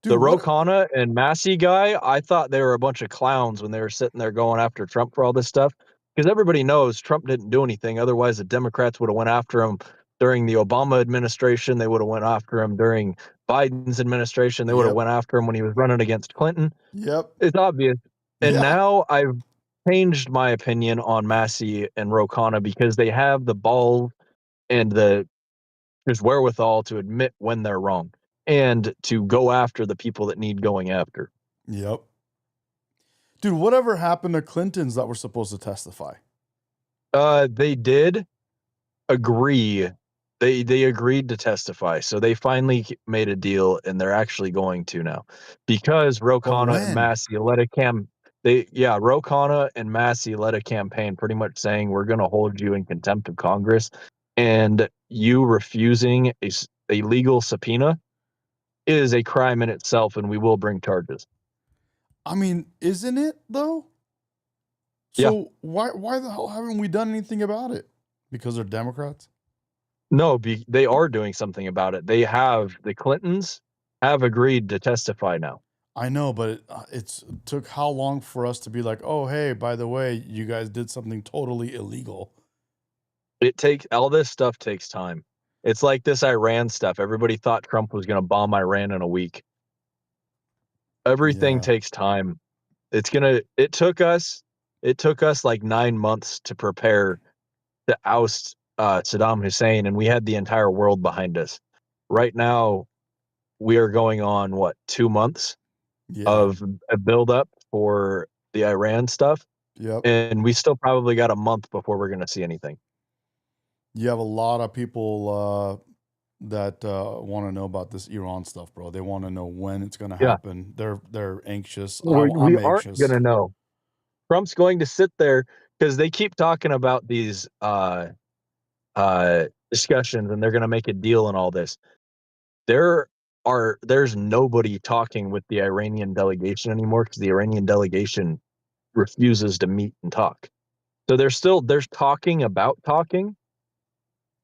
Dude, the Ro Khanna and Massey guy, I thought they were a bunch of clowns when they were sitting there going after Trump for all this stuff, because everybody knows Trump didn't do anything. Otherwise, the Democrats would have went after him during the Obama administration. They would have went after him during Biden's administration. They would have went after him when he was running against Clinton. Yep. It's obvious. And now I've changed my opinion on Massey and Ro Khanna because they have the balls and the just wherewithal to admit when they're wrong and to go after the people that need going after. Yep. Dude, whatever happened to Clintons that were supposed to testify? They did agree. They agreed to testify. So they finally made a deal, and they're actually going to now. Because Ro Khanna and Massey led a Ro Khanna and Massey led a campaign pretty much saying, we're going to hold you in contempt of Congress, and you refusing a legal subpoena is a crime in itself, and we will bring charges. I mean, isn't it though? So why the hell haven't we done anything about it? Because they're Democrats? No, they are doing something about it. The Clintons have agreed to testify now. I know, but it took how long for us to be like, oh, hey, by the way, you guys did something totally illegal. All this stuff takes time. It's like this Iran stuff. Everybody thought Trump was going to bomb Iran in a week. Everything takes time. It took us like 9 months to prepare to oust Saddam Hussein, and we had the entire world behind us. Right now, we are going on 2 months of a buildup for the Iran stuff. Yep. And we still probably got a month before we're going to see anything. You have a lot of people that want to know about this Iran stuff, bro. They want to know when it's going to happen. They're anxious. We aren't going to know. Trump's going to sit there because they keep talking about these discussions, and they're going to make a deal and all this. There's nobody talking with the Iranian delegation anymore because the Iranian delegation refuses to meet and talk. So there's talking about talking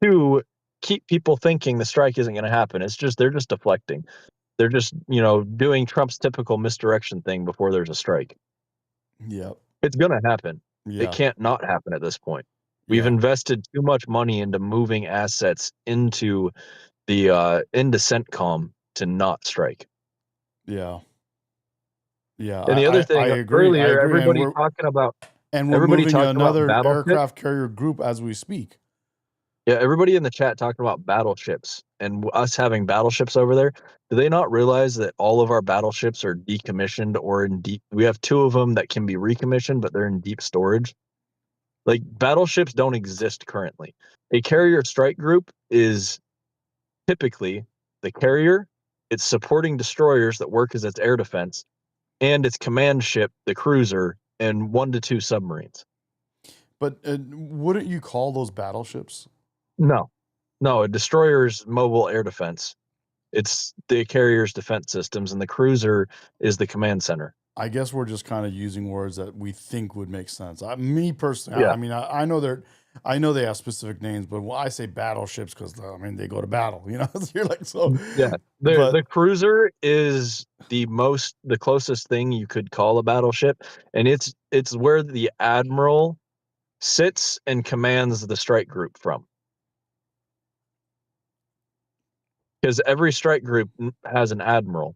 to keep people thinking the strike isn't going to happen. They're just deflecting. They're just, doing Trump's typical misdirection thing before there's a strike. Yep. It's going to happen. Yeah. It can't not happen at this point. We've invested too much money into moving assets into the into CENTCOM to not strike. Yeah. Yeah, And the other I thing, agree. I earlier, agree. everybody talking about And we're everybody moving to talking about another battleships. aircraft carrier group as we speak. Yeah, everybody in the chat talking about battleships and us having battleships over there. Do they not realize that all of our battleships are decommissioned or in deep? We have 2 of them that can be recommissioned, but they're in deep storage. Like, battleships don't exist currently. A carrier strike group is typically the carrier, its supporting destroyers that work as its air defense, and its command ship, the cruiser, and 1 to 2 submarines. But wouldn't you call those battleships? No, a destroyer's mobile air defense. It's the carrier's defense systems, and the cruiser is the command center. I guess we're just kind of using words that we think would make sense. Me personally, Yeah. I mean, I know I know they have specific names, but when I say battleships, because I mean they go to battle, you know. You're like, so Yeah, the cruiser is the closest thing you could call a battleship, and it's where the admiral sits and commands the strike group from. Because every strike group has an admiral,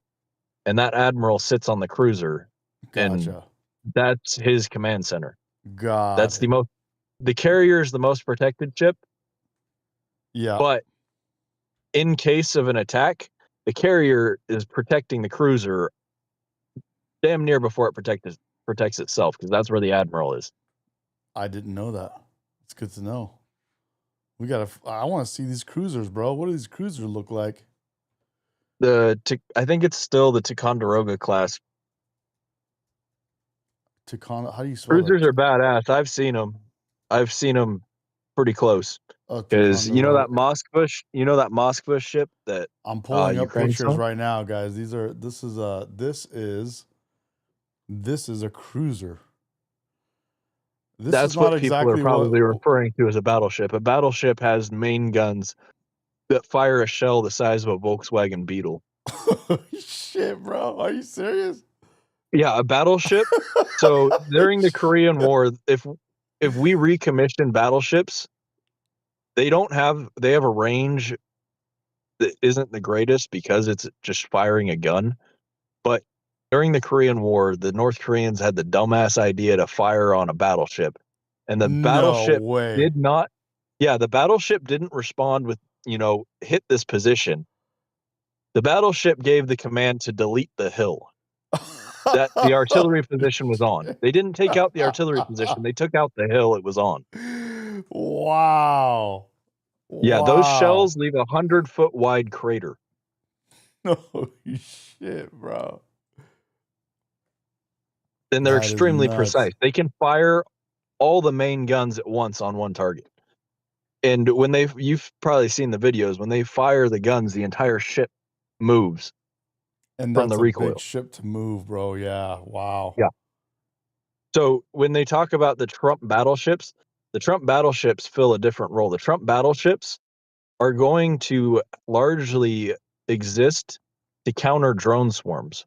and that admiral sits on the cruiser, and Gotcha. that's his command center. Got That's it. the carrier is the most protected ship, Yeah. but in case of an attack, the carrier is protecting the cruiser damn near before it protects itself, because that's where the admiral is. I didn't know that. It's good to know. I want to see these cruisers, bro. What do these cruisers look like? I think it's still the Ticonderoga class. How do you spell Cruisers that? are badass. I've seen them pretty close. Because you know that Moskva ship that I'm pulling up Ukraine pictures saw? right now, guys. This is a cruiser. This That's is not what people are exactly probably what. referring to as a battleship. A battleship has main guns that fire a shell the size of a Volkswagen Beetle. Shit, bro. Are you serious? Yeah, a battleship. So during the Korean War, if we recommission battleships, they have a range that isn't the greatest because it's just firing a gun. But during the Korean War, the North Koreans had the dumbass idea to fire on a battleship. And the No battleship way. the battleship didn't respond with, hit this position. The battleship gave the command to delete the hill that the artillery position was on. They didn't take out the artillery position. They took out the hill it was on. Wow. Yeah, those Wow. shells leave a 100-foot wide crater. Holy shit, bro. And they're That is extremely nuts. precise. They can fire all the main guns at once on one target. And you've probably seen the videos, when they fire the guns, the entire ship moves And from that's the a recoil. big ship to move, bro. Yeah. Wow. Yeah. So when they talk about the Trump battleships fill a different role. The Trump battleships are going to largely exist to counter drone swarms.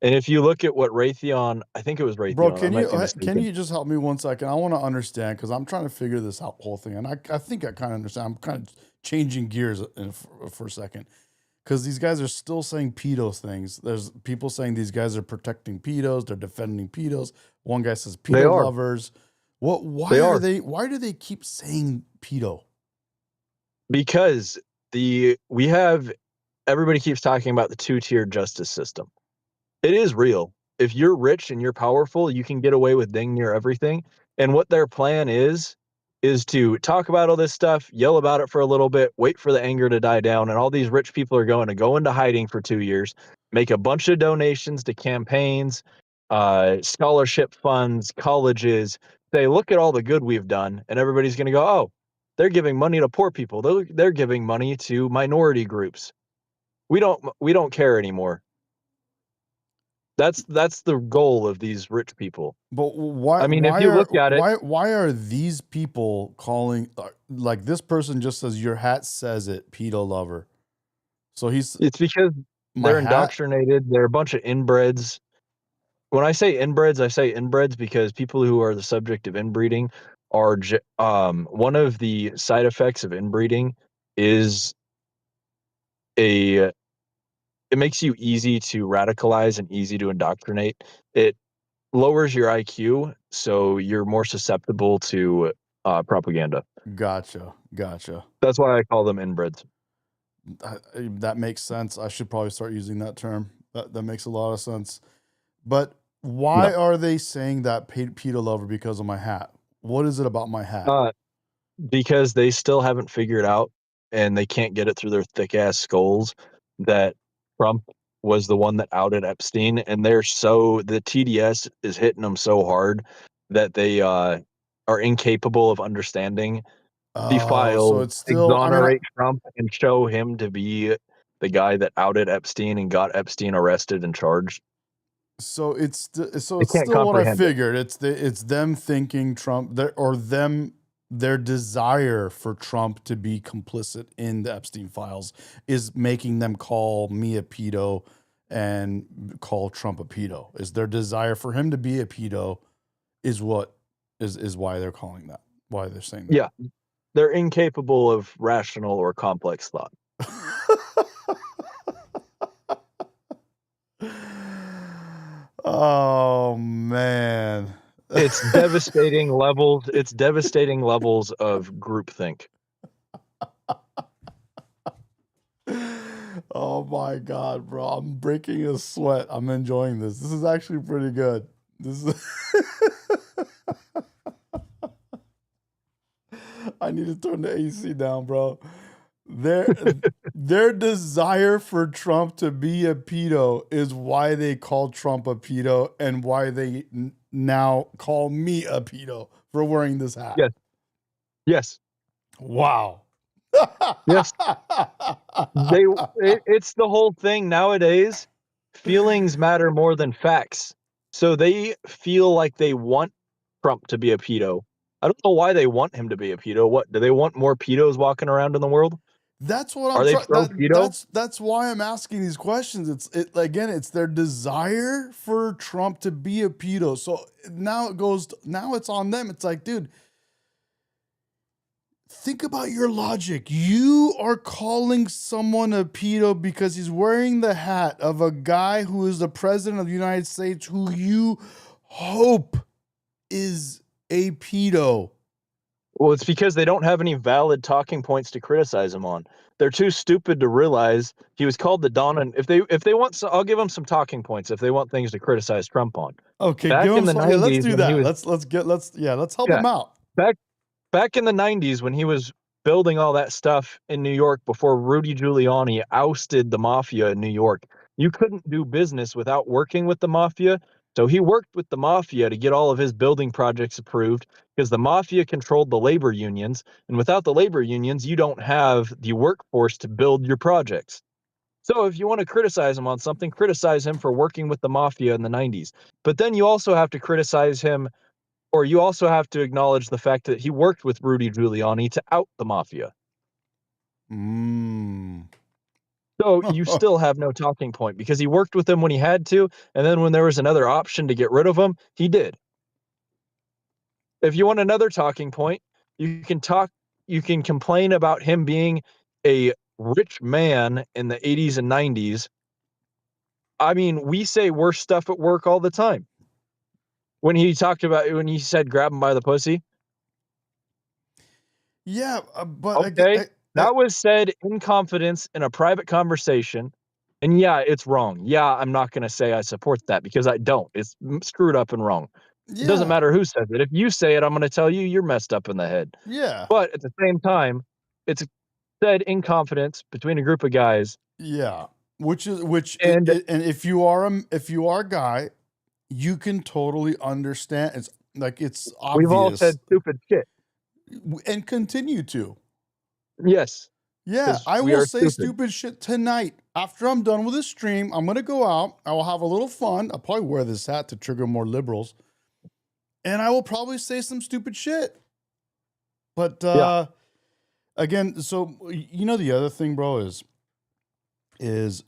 And if you look at what Raytheon, I think it was Raytheon. Bro, I can you just help me 1 second? I want to understand, because I'm trying to figure this out whole thing, and I think I kind of understand. I'm kind of changing gears for a second, because these guys are still saying pedos things. There's people saying these guys are protecting pedos, they're defending pedos. One guy says pedo lovers. Why do they keep saying pedo? Because everybody keeps talking about the 2-tier justice system. It is real. If you're rich and you're powerful, you can get away with dang near everything. And what their plan is to talk about all this stuff, yell about it for a little bit, wait for the anger to die down, and all these rich people are going to go into hiding for 2 years, make a bunch of donations to campaigns, scholarship funds, colleges, say, look at all the good we've done, and everybody's going to go, oh, they're giving money to poor people. They're giving money to minority groups. We don't care anymore. That's the goal of these rich people. But why? I mean, if you look at it, why are these people calling like this person just says your hat says it, pedo lover? So it's because they're indoctrinated. They're a bunch of inbreds. When I say inbreds because people who are the subject of inbreeding are one of the side effects of inbreeding is a it makes you easy to radicalize and easy to indoctrinate. It lowers your IQ, so you're more susceptible to propaganda. Gotcha. That's why I call them inbreds. That makes sense. I should probably start using that term. That makes a lot of sense. But why No. are they saying that pedo lover because of my hat? What is it about my hat? Because they still haven't figured out, and they can't get it through their thick ass skulls, that Trump was the one that outed Epstein, and the TDS is hitting them so hard that they are incapable of understanding the Oh, so files, it's still. I mean, exonerate Trump, and show him to be the guy that outed Epstein and got Epstein arrested and charged. so it's They can't still what I comprehend it. figured. It's them thinking Trump or their desire for Trump to be complicit in the Epstein files is making them call me a pedo and call Trump a pedo. Is their desire for him to be a pedo is what is why they're calling that. Why they're saying that. Yeah, they're incapable of rational or complex thought. Oh man. It's devastating levels. It's devastating levels of groupthink. Oh my god, bro. I'm breaking a sweat. I'm enjoying this. This is actually pretty good. This is I need to turn the AC down, bro. Their desire for Trump to be a pedo is why they call Trump a pedo and why they now call me a pedo for wearing this hat. Yes. Yes. Wow. Yes. It's the whole thing nowadays. Feelings matter more than facts. So they feel like they want Trump to be a pedo. I don't know why they want him to be a pedo. What, do they want more pedos walking around in the world? That's what Are I'm they trying. pro pedo? That's why I'm asking these questions. It's their desire for Trump to be a pedo. So now now it's on them. It's like, dude, think about your logic. You are calling someone a pedo because he's wearing the hat of a guy who is the president of the United States who you hope is a pedo. Well, it's because they don't have any valid talking points to criticize him on. They're too stupid to realize he was called the Don. And if they want, I'll give them some talking points if they want things to criticize Trump on. Okay, Back give in him the some. Yeah, let's 90s, do when he that. was Let's help yeah, him out. back in the 90s when he was building all that stuff in New York before Rudy Giuliani ousted the mafia in New York. You couldn't do business without working with the mafia. So he worked with the mafia to get all of his building projects approved because the mafia controlled the labor unions. And without the labor unions, you don't have the workforce to build your projects. So if you want to criticize him on something, criticize him for working with the mafia in the 90s. But then you also have to criticize him, or you also have to acknowledge the fact that he worked with Rudy Giuliani to out the mafia. So you still have no talking point because he worked with him when he had to, and then when there was another option to get rid of him, he did. If you want another talking point, you can complain about him being a rich man in the 80s and 90s. I mean, we say worse stuff at work all the time. When he said grab him by the pussy. Yeah, but Okay, that was said in confidence in a private conversation. And yeah, it's wrong. Yeah, I'm not going to say I support that because I don't. It's screwed up and wrong. It doesn't matter who says it. If you say it, I'm going to tell you you're messed up in the head. Yeah. But at the same time, it's said in confidence between a group of guys. Yeah. And if you are a guy, you can totally understand. It's like it's obvious. We've all said stupid shit. And continue to. Yes. Yeah, I will say stupid shit tonight. After I'm done with this stream, I'm going to go out. I will have a little fun. I'll probably wear this hat to trigger more liberals. And I will probably say some stupid shit. But again, so the other thing, bro, is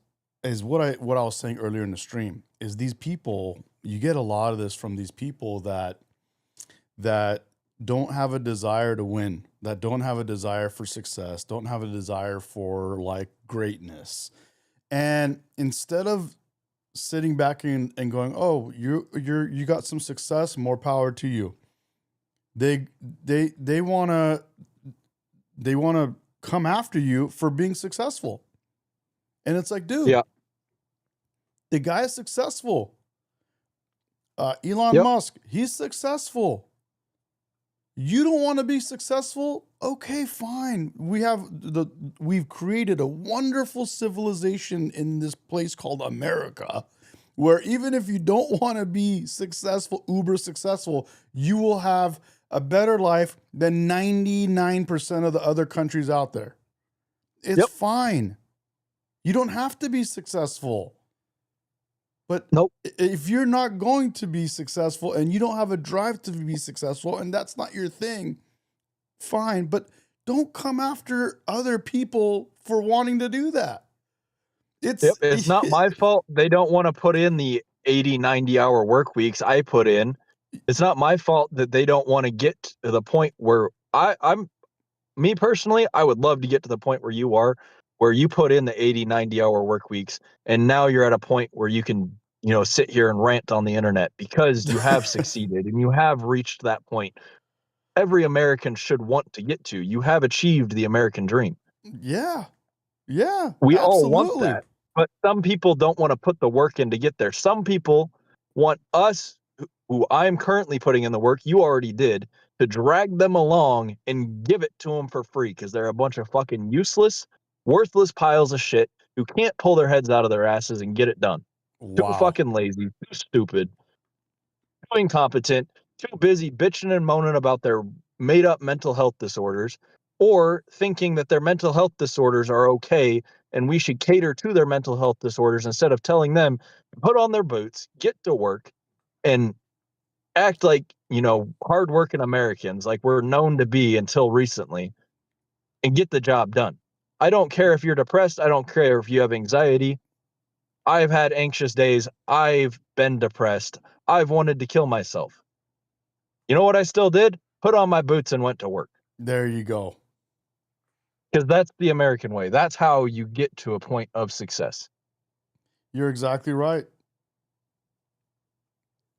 what I was saying earlier in the stream is these people, you get a lot of this from these people that don't have a desire to win, that don't have a desire for success, don't have a desire for like greatness. And instead of sitting back and going, "Oh, you got some success, more power to you." They want to come after you for being successful. And it's like, dude, Yeah. the guy is successful. Elon Yep. Musk, he's successful. You don't want to be successful? Okay, fine. We've created a wonderful civilization in this place called America, where even if you don't want to be successful, uber successful, you will have a better life than 99% of the other countries out there. It's Yep. fine. You don't have to be successful. But Nope. if you're not going to be successful and you don't have a drive to be successful and that's not your thing, fine. But don't come after other people for wanting to do that. It's not my fault they don't want to put in the 80, 90-hour work weeks I put in. It's not my fault that they don't want to get to the point where me personally, I would love to get to the point where you are, where you put in the 80, 90-hour work weeks, and now you're at a point where you can, sit here and rant on the internet because you have succeeded and you have reached that point every American should want to get to. You have achieved the American dream. Yeah. Yeah. We all want Absolutely. that, but some people don't want to put the work in to get there. Some people want us, who I'm currently putting in the work, you already did, to drag them along and give it to them for free because they're a bunch of fucking useless, worthless piles of shit who can't pull their heads out of their asses and get it done. Too Wow. fucking lazy, too stupid, too incompetent, too busy bitching and moaning about their made-up mental health disorders, or thinking that their mental health disorders are okay and we should cater to their mental health disorders instead of telling them to put on their boots, get to work, and act like, hardworking Americans like we're known to be until recently, and get the job done. I don't care if you're depressed. I don't care if you have anxiety. I've had anxious days. I've been depressed. I've wanted to kill myself. You know what I still did? Put on my boots and went to work. There you go. Because that's the American way. That's how you get to a point of success. You're exactly right.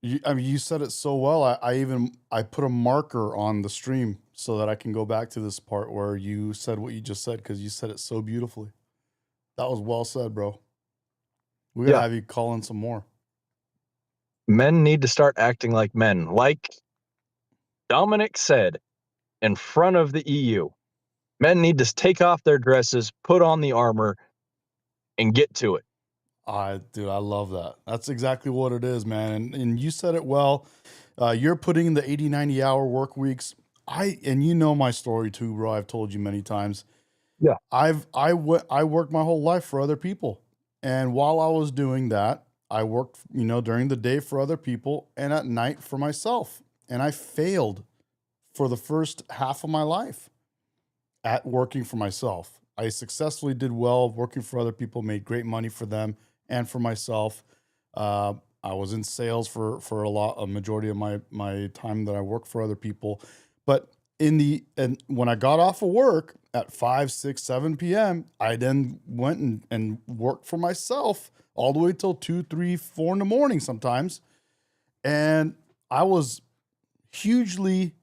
You said it so well. I put a marker on the stream so that I can go back to this part where you said what you just said because you said it so beautifully. That was well said, bro. We gotta have you call in some more. Men need to start acting like men. Like Dominic said in front of the EU, men need to take off their dresses, put on the armor, and get to it. Dude, I love that. That's exactly what it is, man. And you said it well. You're putting in the 80, 90-hour work weeks. And you know my story too, bro. I've told you many times. Yeah. I worked my whole life for other people. And while I was doing that, I worked, during the day for other people and at night for myself. And I failed for the first half of my life at working for myself. I successfully did well working for other people, made great money for them and for myself. I was in sales for a majority of my time that I worked for other people. But and when I got off of work at 5, 6, 7 p.m., I then went and worked for myself all the way till 2, 3, 4 in the morning sometimes. And I was hugely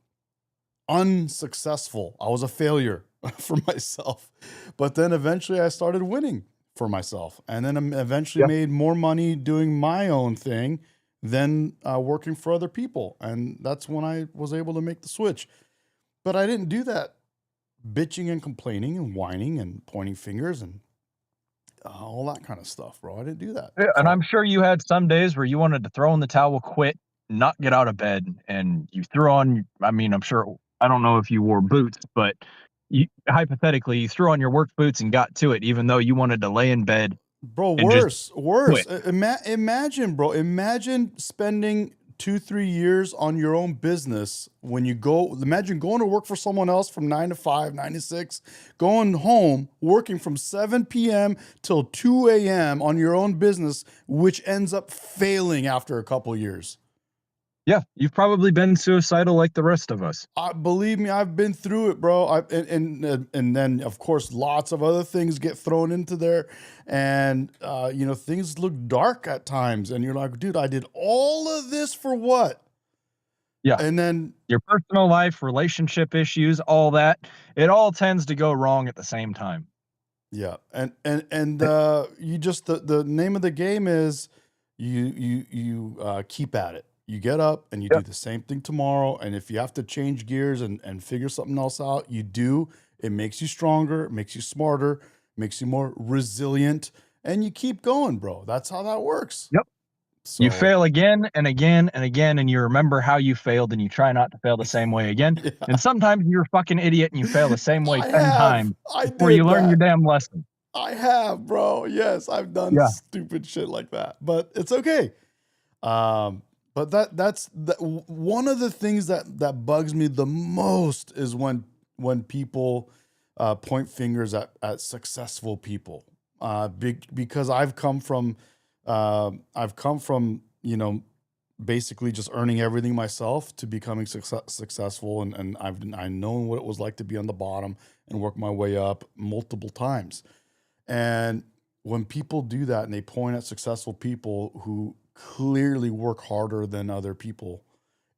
unsuccessful. I was a failure for myself. But then eventually I started winning for myself, and then eventually made more money doing my own thing than working for other people. And that's when I was able to make the switch. But I didn't do that bitching and complaining and whining and pointing fingers and all that kind of stuff, bro. I didn't do that. Yeah, and I'm sure you had some days where you wanted to throw in the towel, quit, not get out of bed, and you threw on, I'm sure, I don't know if you wore boots, but hypothetically, you threw on your work boots and got to it, even though you wanted to lay in bed. Bro, worse. Imagine, bro. Imagine spending 2-3 years on your own business when you go. Imagine going to work for someone else from 9 to 5, 9 to 6, going home, working from 7 p.m. till 2 a.m. on your own business, which ends up failing after a couple years. Yeah, you've probably been suicidal like the rest of us. Believe me, I've been through it, bro. And then of course lots of other things get thrown into there, and you know, things look dark at times, and you're like, dude, I did all of this for what? Yeah. And then Your personal life, relationship issues, all that, it all tends to go wrong at the same time. yeah, and you just the name of the game is you keep at it. You get up and you do Yep. the same thing tomorrow, and if you have to change gears and figure something else out, you do. It makes you stronger, it makes you smarter, makes you more resilient, and you keep going, bro. That's how that works. Yep. So You fail again and again and again, and you remember how you failed, and you try not to fail the same way again. yeah. And sometimes you're a fucking idiot and you fail the same way I 10 have. times I before you did learn your that. damn lesson. I have, bro. Yes, I've done Yeah. stupid shit like that, but it's okay. But that's one of the things that bugs me the most is when people point fingers at successful people. Because I've come from you know, basically just earning everything myself to becoming successful, and I've known what it was like to be on the bottom and work my way up multiple times. And when people do that and they point at successful people who clearly work harder than other people,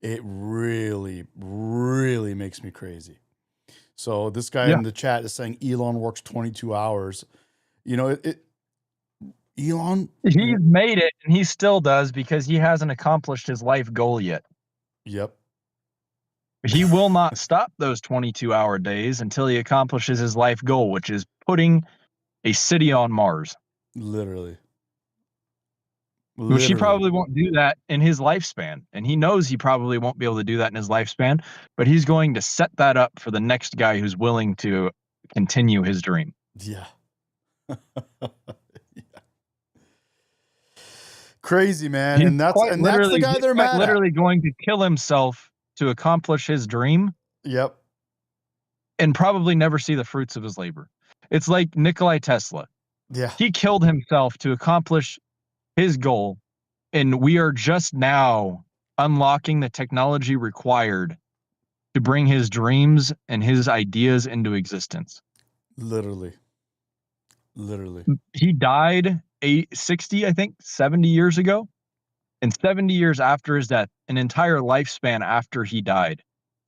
it really, really makes me crazy. So this guy Yeah. in the chat is saying Elon works 22 hours. You know, Elon, He's made it, and he still does because he hasn't accomplished his life goal yet. yep, He will not stop those 22-hour days until he accomplishes his life goal, which is putting a city on Mars. literally. Which he Literally. probably won't do that in his lifespan. And he knows he probably won't be able to do that in his lifespan, but he's going to set that up for the next guy who's willing to continue his dream. Yeah. Yeah. Crazy, man. He's And that's quite the guy he's they're quite mad at. literally going to kill himself to accomplish his dream Yep. and probably never see the fruits of his labor. It's like Nikolai Tesla. Yeah. He killed himself to accomplish his goal, and we are just now unlocking the technology required to bring his dreams and his ideas into existence. Literally. Literally. He died 60, I think, 70 years ago. And 70 years after his death, an entire lifespan after he died,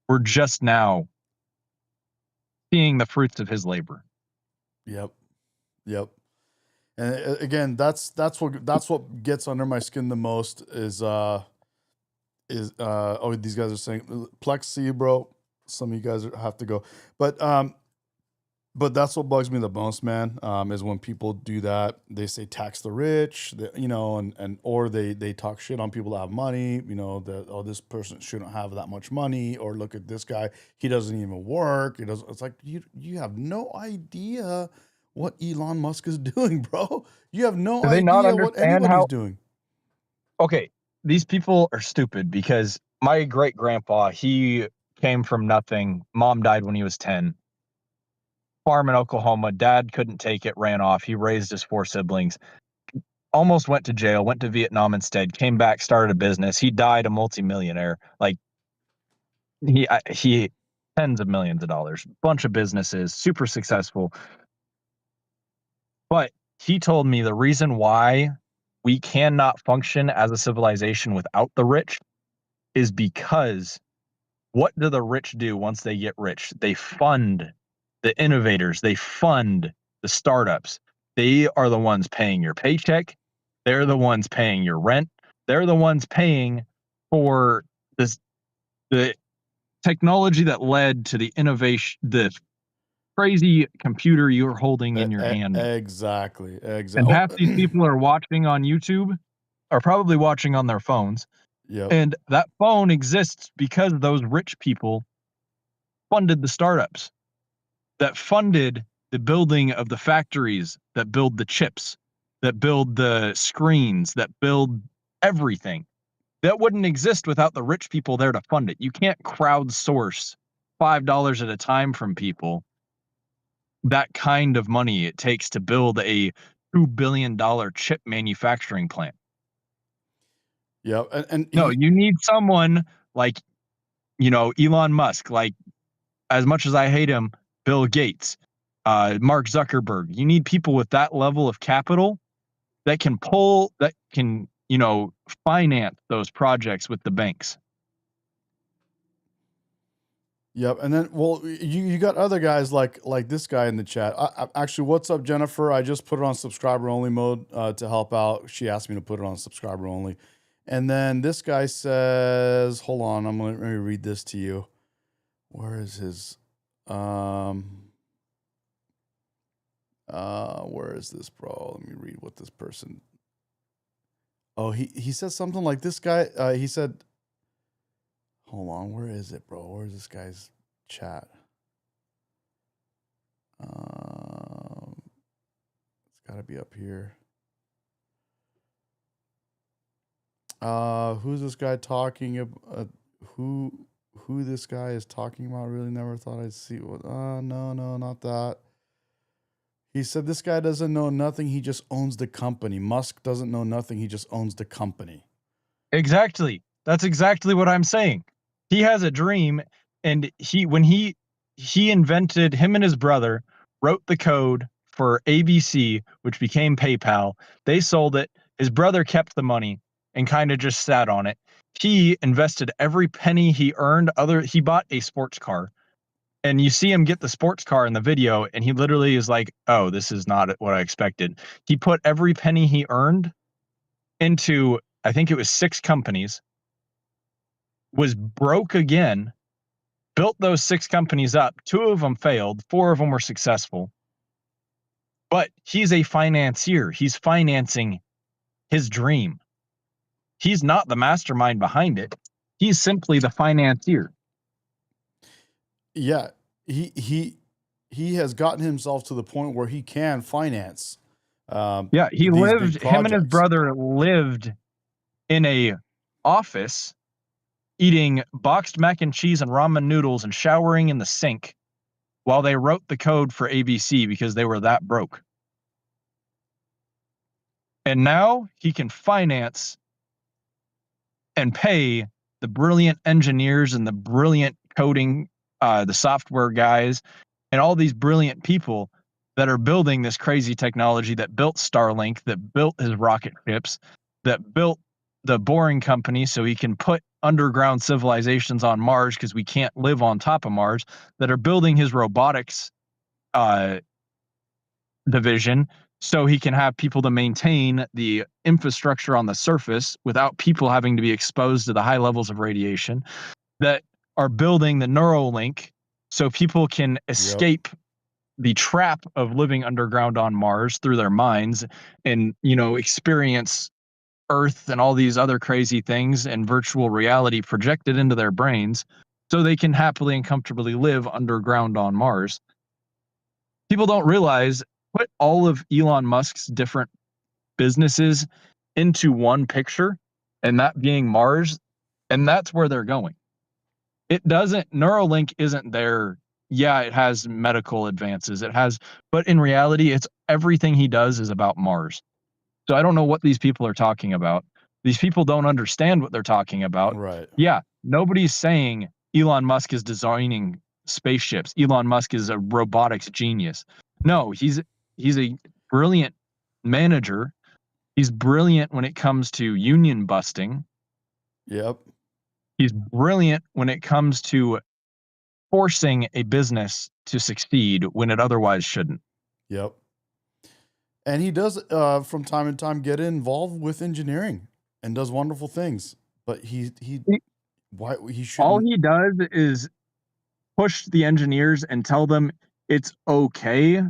we're just now seeing the fruits of his labor. Yep. Yep. And again, that's what gets under my skin the most is oh, these guys are saying Plex, see you, bro. Some of you guys have to go. But that's what bugs me the most, man, is when people do that. They say tax the rich, you know, and or they talk shit on people that have money, you know, that, oh, this person shouldn't have that much money, or look at this guy, he doesn't even work. It's like you have no idea what Elon Musk is doing, bro. You have no Do they not idea what understand anybody's how? doing. Okay, these people are stupid because my great grandpa, he came from nothing. Mom died when he was 10. Farm in Oklahoma. Dad couldn't take it, ran off. He raised his 4 siblings. Almost went to jail, went to Vietnam instead, came back, started a business. He died a multimillionaire. Like he tens of millions of dollars, bunch of businesses, super successful. But he told me the reason why we cannot function as a civilization without the rich is because what do the rich do once they get rich? They fund the innovators, they fund the startups. They are the ones paying your paycheck. They're the ones paying your rent. They're the ones paying for the technology that led to the innovation, the crazy computer you're holding in your hand. Exactly. And half these people are watching on YouTube, are probably watching on their phones. Yep. And that phone exists because those rich people funded the startups that funded the building of the factories that build the chips, that build the screens, that build everything. That wouldn't exist without the rich people there to fund it. You can't crowdsource $5 at a time from people. That kind of money it takes to build a $2 billion chip manufacturing plant. Yeah, and No, you need someone like, Elon Musk, like, as much as I hate him, Bill Gates, Mark Zuckerberg. You need people with that level of capital that can finance those projects with the banks. Yep, and then you got other guys like this guy in the chat. Actually, what's up, Jennifer? I just put it on subscriber only mode to help out. She asked me to put it on subscriber only, and then this guy says, "Hold on, let me read this to you." Where is his? Where is this, bro? Let me read what this person. Oh, he said something like this guy. He said, hold on, where is it, bro? Where's this guy's chat? It's got to be up here. Who's this guy talking about? Who this guy is talking about? Really never thought I'd see. No, not that. He said this guy doesn't know nothing. He just owns the company. Musk doesn't know nothing. He just owns the company. Exactly. That's exactly what I'm saying. He has a dream, and when he invented, him and his brother wrote the code for ABC, which became PayPal. They sold it. His brother kept the money and kind of just sat on it. He invested every penny he earned. He bought a sports car. And you see him get the sports car in the video, and he literally is like, oh, this is not what I expected. He put every penny he earned into, I think it was 6 companies, was broke again, built those 6 companies up. 2 of them failed. 4 of them were successful. But he's a financier. He's financing his dream. He's not the mastermind behind it. He's simply the financier. Yeah, he has gotten himself to the point where he can finance. Him and his projects. brother lived in a office eating boxed mac and cheese and ramen noodles and showering in the sink while they wrote the code for ABC because they were that broke. And now he can finance and pay the brilliant engineers and the brilliant coding, the software guys, and all these brilliant people that are building this crazy technology, that built Starlink, that built his rocket ships, that built the Boring Company so he can put underground civilizations on Mars because we can't live on top of Mars, that are building his robotics division so he can have people to maintain the infrastructure on the surface without people having to be exposed to the high levels of radiation, that are building the Neuralink so people can escape the trap of living underground on Mars through their minds and, experience Earth and all these other crazy things and virtual reality projected into their brains so they can happily and comfortably live underground on Mars. People don't realize, put all of Elon Musk's different businesses into one picture, and that being Mars, and that's where they're going. Neuralink isn't there. Yeah, it has medical advances. But in reality, it's everything he does is about Mars. So I don't know what these people are talking about. These people don't understand what they're talking about. Right. Yeah, nobody's saying Elon Musk is designing spaceships. Elon Musk is a robotics genius. No, he's a brilliant manager. He's brilliant when it comes to union busting. Yep. He's brilliant when it comes to forcing a business to succeed when it otherwise shouldn't. Yep. And he does, from time to time, get involved with engineering and does wonderful things. But he shouldn't. All he does is push the engineers and tell them it's okay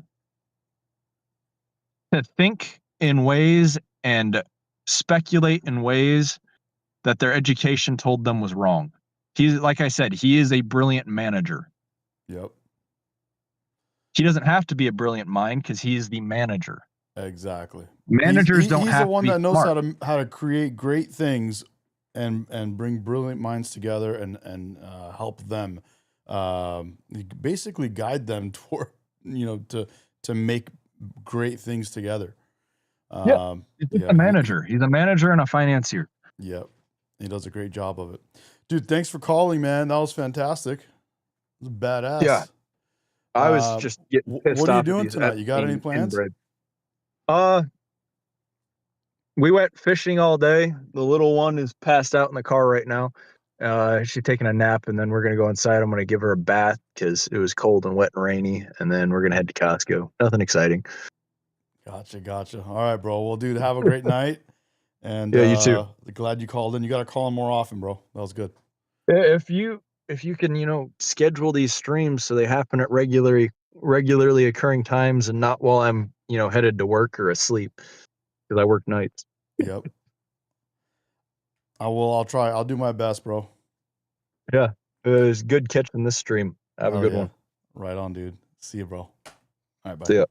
to think in ways and speculate in ways that their education told them was wrong. Like I said, he is a brilliant manager. Yep. He doesn't have to be a brilliant mind because he's the manager. Exactly. Managers don't have to be He's the one that knows smart. how to create great things and bring brilliant minds together and help them, basically guide them toward, to make great things together. He's a manager. He's a manager and a financier. Yep. He does a great job of it. Dude, thanks for calling, man. That was fantastic. It was badass. Yeah. I was just getting pissed what are you off at doing these tonight? You got any Epstein plans? inbred. We went fishing all day. The little one is passed out in the car right now. She's taking a nap, and then we're gonna go inside. I'm gonna give her a bath because it was cold and wet and rainy, and then we're gonna head to Costco. Nothing exciting. Gotcha. All right, bro. Well, dude, have a great night. And Yeah, you too. glad you called in. You got to call in more often, bro. That was good. If you can, schedule these streams so they happen at regularly occurring times and not while I'm, headed to work or asleep, because I work nights. Yep. I will. I'll try. I'll do my best, bro. Yeah, it was good catching this stream. Have a Hell good yeah. one. Right on, dude. See you, bro. All right, bye. See ya.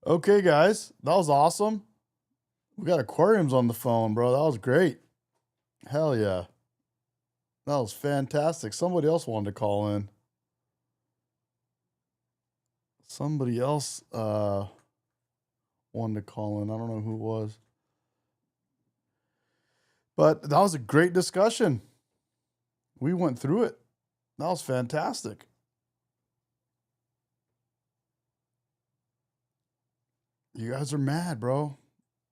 Okay, guys. That was awesome. We got aquariums on the phone, bro. That was great. Hell yeah. That was fantastic. Somebody else wanted to call in. Somebody else wanted to call in. I don't know who it was. But that was a great discussion. We went through it. That was fantastic. You guys are mad, bro.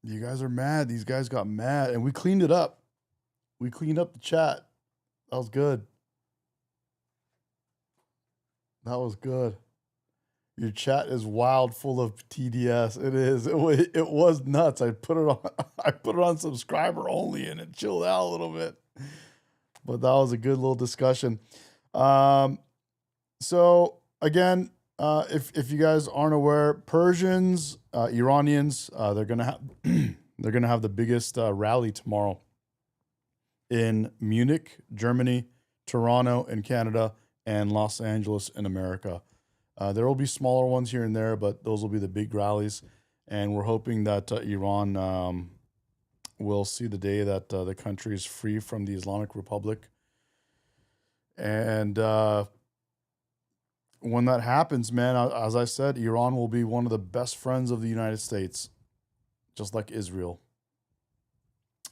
You guys are mad. These guys got mad, and we cleaned it up. We cleaned up the chat. That was good. That was good. Your chat is wild, full of TDS. It is. It was nuts. I put it on. I put it on subscriber only, and it chilled out a little bit. But that was a good little discussion. So again, if you guys aren't aware, Persians, Iranians, they're gonna have the biggest rally tomorrow in Munich, Germany, Toronto in Canada, and Los Angeles in America. There will be smaller ones here and there, but those will be the big rallies. And we're hoping that Iran will see the day that the country is free from the Islamic Republic. And when that happens, man, as I said, Iran will be one of the best friends of the United States, just like Israel.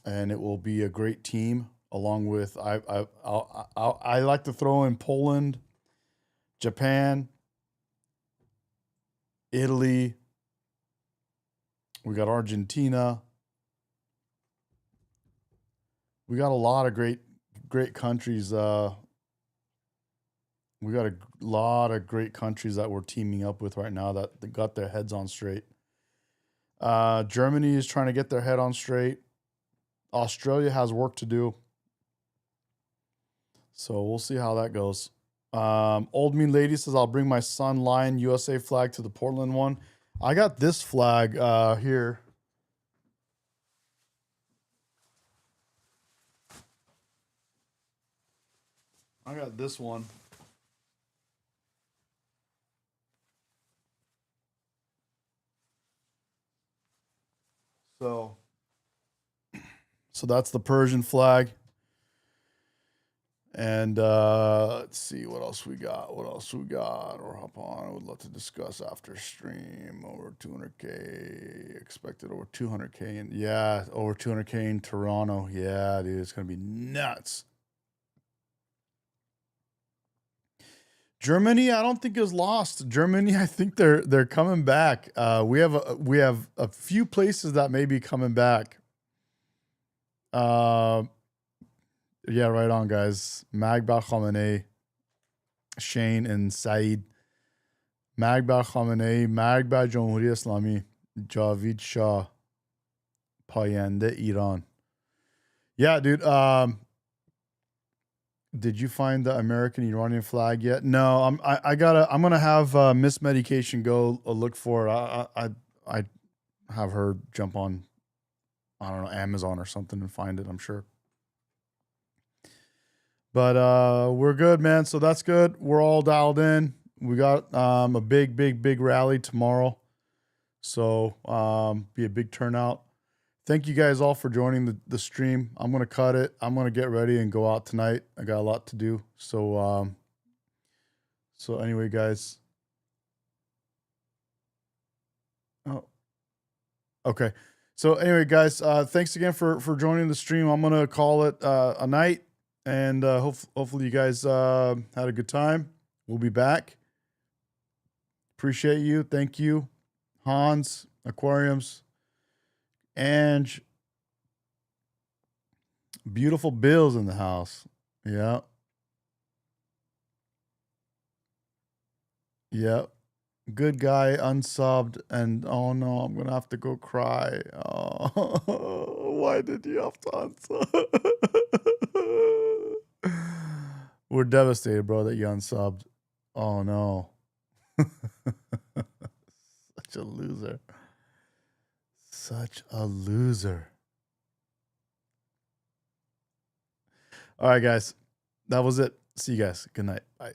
And it will be a great team. Along with I like to throw in Poland, Japan, Italy. We got Argentina. We got a lot of great countries. We got a lot of great countries that we're teaming up with right now that got their heads on straight. Germany is trying to get their head on straight. Australia has work to do. So we'll see how that goes. Old Mean Lady says, I'll bring my Sun Lion USA flag to the Portland one. I got this flag here. I got this one. So that's the Persian flag. And let's see what else we got. Or hop on. I would love to discuss after stream. Over 200K expected. Over 200K over 200K in Toronto. Yeah, dude, it's gonna be nuts. Germany, I don't think is lost. Germany, I think they're coming back. We have a few places that may be coming back. Yeah, right on, guys. Magba Khamenei, Shane and Saeed. Magba Khamenei, Magba Jamhuri Islami, Javid Shah, Payende Iran. Yeah, dude. Did you find the American Iranian flag yet? No, I'm gonna have Miss Medication go look for it. I have her jump on, I don't know, Amazon or something and find it, I'm sure. But we're good, man. So that's good. We're all dialed in. We got a big rally tomorrow. So be a big turnout. Thank you guys all for joining the stream. I'm going to cut it. I'm going to get ready and go out tonight. I got a lot to do. So anyway, guys, Okay. So anyway, guys, thanks again for joining the stream. I'm gonna call it a night, and hopefully you guys had a good time. We'll be back. Appreciate you. Thank you, Hans, Aquariums, Ange, beautiful Bill's in the house. Yeah. Yep. Good guy, unsubbed, and oh no, I'm gonna have to go cry. Oh, why did you have to unsub? We're devastated, bro, that you unsubbed. Oh no. Such a loser. Such a loser. All right, guys. That was it. See you guys. Good night. Bye.